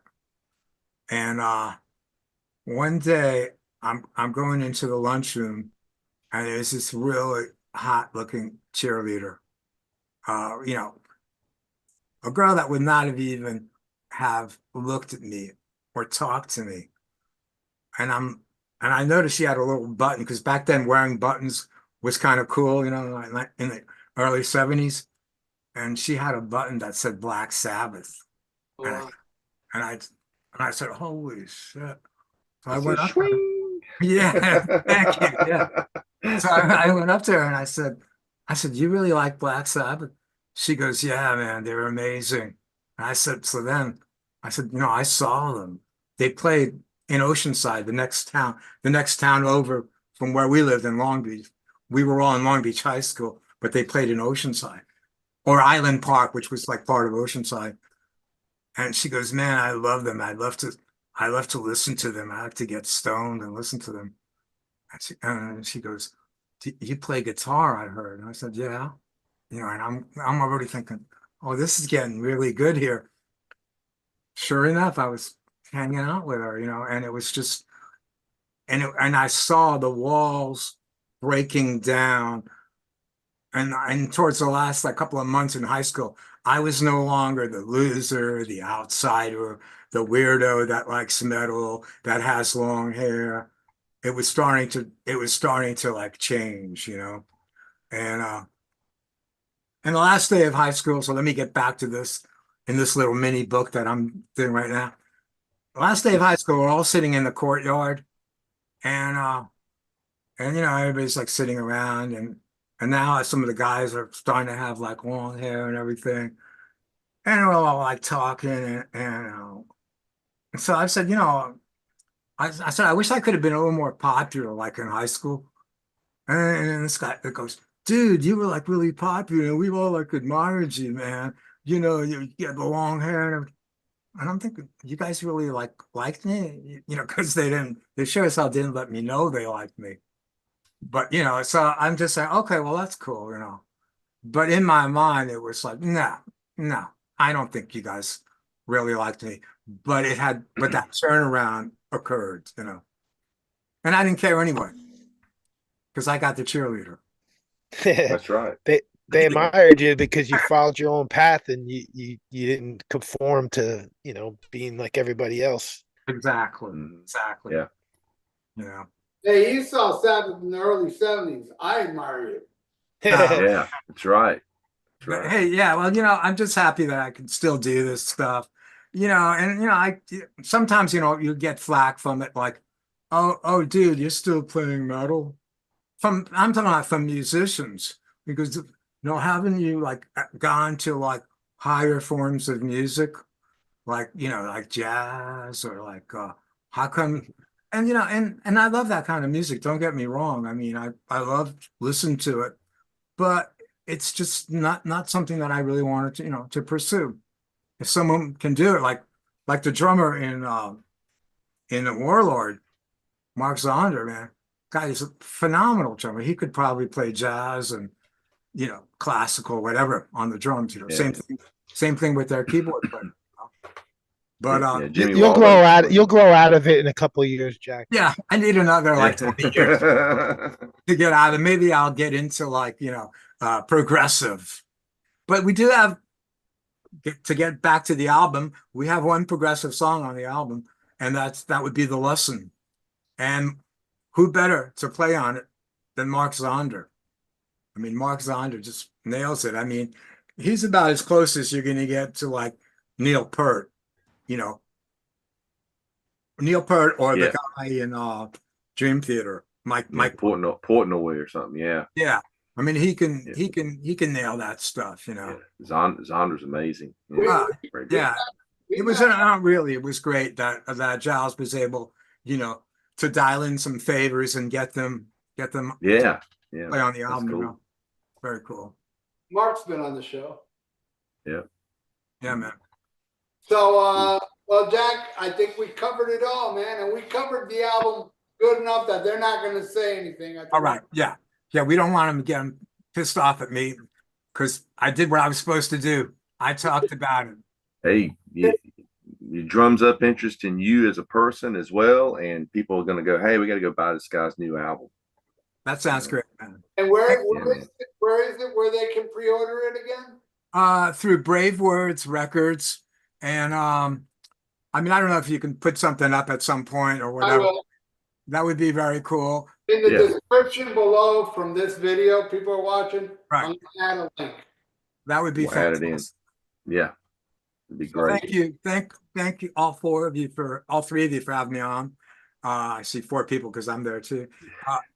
And one day I'm going into the lunchroom, and there's this really hot looking cheerleader. You know, a girl that would not have even have looked at me or talked to me. And I noticed she had a little button, because back then wearing buttons was kind of cool, like in the early 70s. And she had a button that said Black Sabbath. And I, Wow. and I, and I said, holy shit. So I It's a went up to her. swing. Yeah, thank you. Yeah. So I went up to her and I said, you really like Black Sabbath? She goes, yeah, man, they're amazing. And I said, I said, I saw them. They played in Oceanside, the next town over from where we lived in Long Beach. We were all in Long Beach High School, but they played in Oceanside or Island Park, which was like part of Oceanside. And she goes, man, I love them. I love to listen to them. I like to get stoned and listen to them. And she goes, you play guitar, I heard. And I said, yeah. And I'm already thinking, oh, this is getting really good here. Sure enough, I was hanging out with her, and it was just, and I saw the walls breaking down and towards the last like couple of months in high school, I was no longer the loser, the outsider, the weirdo that likes metal, that has long hair. It was starting to like change, you know. And the last day of high school, so let me get back to this in this little mini book that I'm doing right now. The last day of high school, we're all sitting in the courtyard, and you know, everybody's like sitting around, and now some of the guys are starting to have like long hair and everything. And we're all like talking, and so I said, you know, I said, I wish I could have been a little more popular, like in high school. And then this guy goes, dude, you were like really popular. We all like admired you, man. You know, you had the long hair and everything. And I'm thinking, you guys really like liked me, you know, because they sure as hell didn't let me know they liked me. But you know, so I'm just saying, okay, well, that's cool, you know. But in my mind, it was like, no, no, I don't think you guys really liked me. But that turnaround occurred, you know. And I didn't care anyway, because I got the cheerleader. That's right. They admired you because you followed your own path and you didn't conform to, you know, being like everybody else. Exactly. Mhm. Exactly. Yeah. You know. Hey, you saw Sabbath in the early 70s. I admire you. Yeah, that's right. That's But right. hey, yeah, well, you know, I'm just happy that I can still do this stuff. You know, and you know, I sometimes, you know, you get flack from it like, oh, dude, you're still playing metal. I'm talking about from musicians because you know, haven't you like gone to like higher forms of music, like you know, like jazz or like how come? And you know, and I love that kind of music. Don't get me wrong. I mean, I love listen to it, but it's just not something that I really wanted to, you know, to pursue. If someone can do it, like the drummer in the Warlord, Mark Zonder, man, guy is a phenomenal drummer. He could probably play jazz and you know classical, whatever, on the drums. You know, Yeah. same thing with their keyboard player. But Yeah. Jimmy You'll Waldo. grow out. You'll grow out of it in a couple of years, Jack. yeah, I need another like 20 years Yeah. to get out of. Maybe I'll get into like you know progressive. But we do have to get back to the album. We have one progressive song on the album, and that would be The Lesson. And who better to play on it than Mark Zonder? I mean, Mark Zonder just nails it. I mean, he's about as close as you're going to get to like Neil Peart, you know, Neil Peart or the Yeah. guy in Dream Theater, Yeah. Mike. Portnoy or something. Yeah. Yeah, I mean, Yeah. he can nail that stuff, you Yeah. know. Zonder's amazing. We, Yeah. Uh, Very good. yeah, we it was met, not really. It was great that Giles was able, you know, to dial in some favors and get them to Yeah. Yeah. play on the That's album. You cool. know, very cool. Mark's been on the show. Yeah. Yeah, man. So, well, Jack, I think we covered it all, man. And we covered the album good enough that they're not going to say anything. I think All right. Yeah, yeah. We don't want him getting pissed off at me because I did what I was supposed to do. I talked about it. Hey, it drums up interest in you as a person as well, and people are going to go, "Hey, we got to go buy this guy's new album." That sounds great, man. And Yeah, man. where is it where they can pre-order it again? Through Brave Words Records, and I mean, I don't know if you can put something up at some point or I whatever. will. That would be very cool. In the Yeah. description below from this video, people are watching. Right. I'm going to add a link. That would be We'll add it in. fantastic. Yeah, it'd be So great. thank you. Thank you all three of you for having me on. I see four people because I'm there too.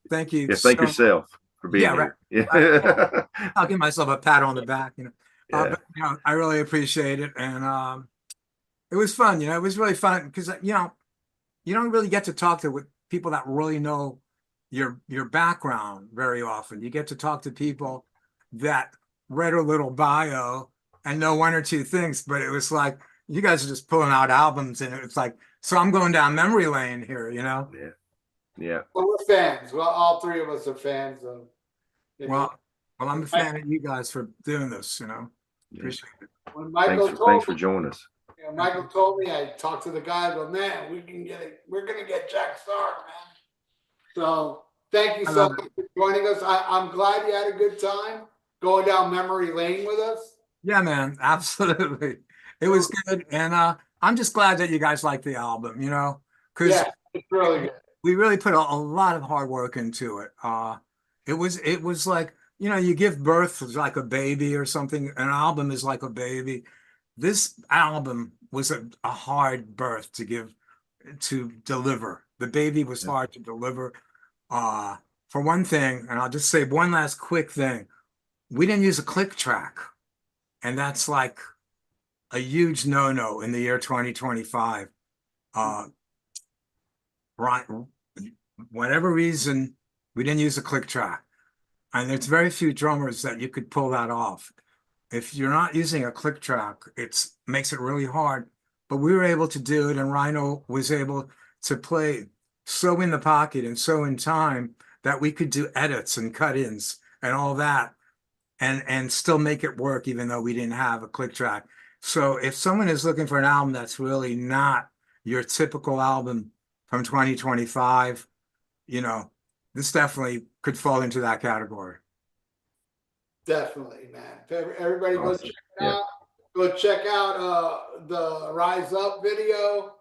Thank you. Yeah, thank so yourself for being Yeah, right. here. Yeah. I'll give myself a pat on the back, you know. Yeah. But you know, I really appreciate it. And it was fun, you know, it was really fun because you know, you don't really get to talk to with people that really know your background very often. You get to talk to people that read a little bio and know one or two things, but it was like you guys are just pulling out albums and it's like, so I'm going down memory lane here, you know. Yeah. Yeah. Well, we're fans. Well, all three of us are fans of. Well, I'm a fan of you guys for doing this, you know. Yeah. Appreciate it. When Michael Thanks for joining us. Michael told me, I talked to the guy, but man, we're gonna get Jack Starr, man. So thank you I so love much for joining us. I'm glad you had a good time. going down memory lane with us. Yeah, man, absolutely. It was good. And I'm just glad that you guys like the album, because Yeah, it's really good. we really put a lot of hard work into it. It was like, you give birth to like a baby or something. An album is like a baby. This album was a hard birth to deliver. The baby was Yeah. hard to deliver. Uh, for one thing, and I'll just say one last quick thing. We didn't use a click track, and that's like a huge no-no in the year 2025. Right, whatever reason, we didn't use a click track. And there's very few drummers that you could pull that off. If you're not using a click track, it makes it really hard. But we were able to do it, and Rhino was able to play so in the pocket and so in time that we could do edits and cut-ins and all that and still make it work, even though we didn't have a click track. So if someone is looking for an album that's really not your typical album from 2025, this definitely could fall into that category. Definitely, man. Everybody go Awesome. check it Yeah. out. Go check out the Rise Up video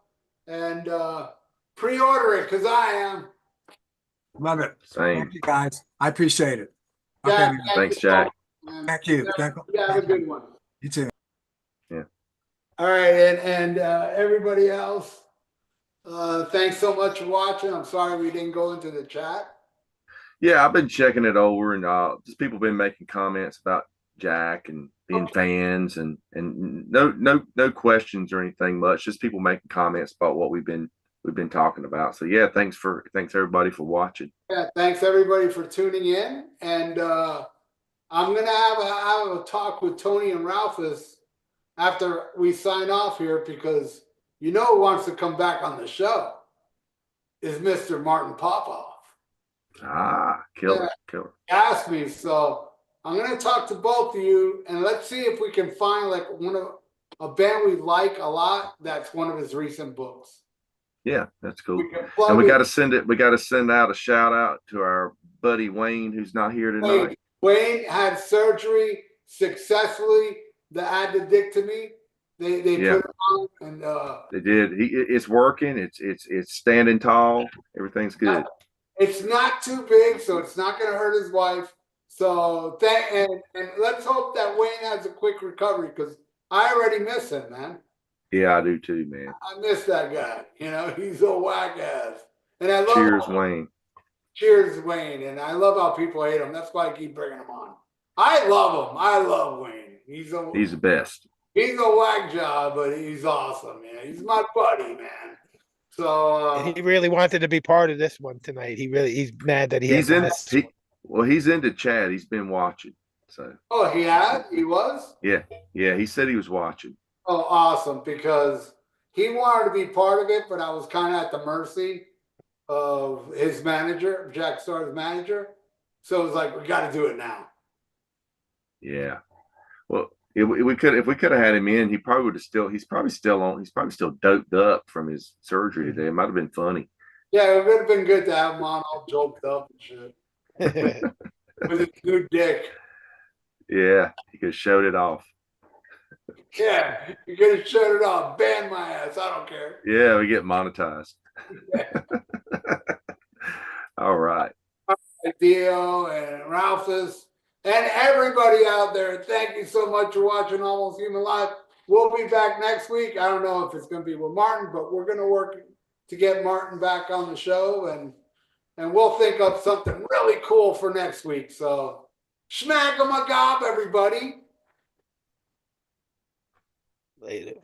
and pre-order it because I am. Love it. Same. Thank you, guys. I appreciate it. Okay, Jack, man. Thanks, you so Jack. much, man. Thank you. You have a good one. You too. All right, and everybody else, thanks so much for watching. I'm sorry we didn't go into the chat. Yeah, I've been checking it over, and just people been making comments about Jack and being fans, and no questions or anything much. Just people making comments about what we've been talking about. So yeah, thanks everybody for watching. Yeah, thanks everybody for tuning in, and I'm gonna have a talk with Tony and Ralphus after we sign off here, because who wants to come back on the show is Mr. Martin Popoff. Killer. Asked me, so I'm gonna talk to both of you, and let's see if we can find like a band we like a lot that's one of his recent books. Yeah, that's cool. We can plug And we it. got to send out a shout out to our buddy Wayne, who's not here tonight. Wayne had surgery successfully. The addictomy. They Yeah. put it on, and They did. It's working. It's standing tall. Everything's good. it's not too big, so it's not going to hurt his wife. So and let's hope that Wayne has a quick recovery, because I already miss him, man. Yeah, I do too, man. I miss that guy. He's a whack ass. And I love Cheers, Wayne. Cheers, Wayne. And I love how people hate him. That's why I keep bringing him on. I love him. I love Wayne. He's the best. He's a whack job, but he's awesome, man. He's my buddy, man. So And he really wanted to be part of this one tonight. He's mad that He's into Chad. He's been watching. So he was? Yeah, he said he was watching. Oh, awesome, because he wanted to be part of it, but I was kind of at the mercy of his manager, Jack Starr's manager. So it was like, we got to do it now. Yeah. Well, if we could have had him in, he's probably still doped up from his surgery today. It might have been funny. Yeah, it would have been good to have him on all joked up and shit. With his new dick. Yeah, he could have showed it off. Yeah, you could have shut it off. Ban my ass. I don't care. Yeah, we get monetized. All right. Dio and Ralphus and everybody out there, thank you so much for watching Almost Human Live. We'll be back next week. I don't know if it's going to be with Martin, but we're going to work to get Martin back on the show, and we'll think of something really cool for next week. So, schmack 'em a gob, everybody. Later.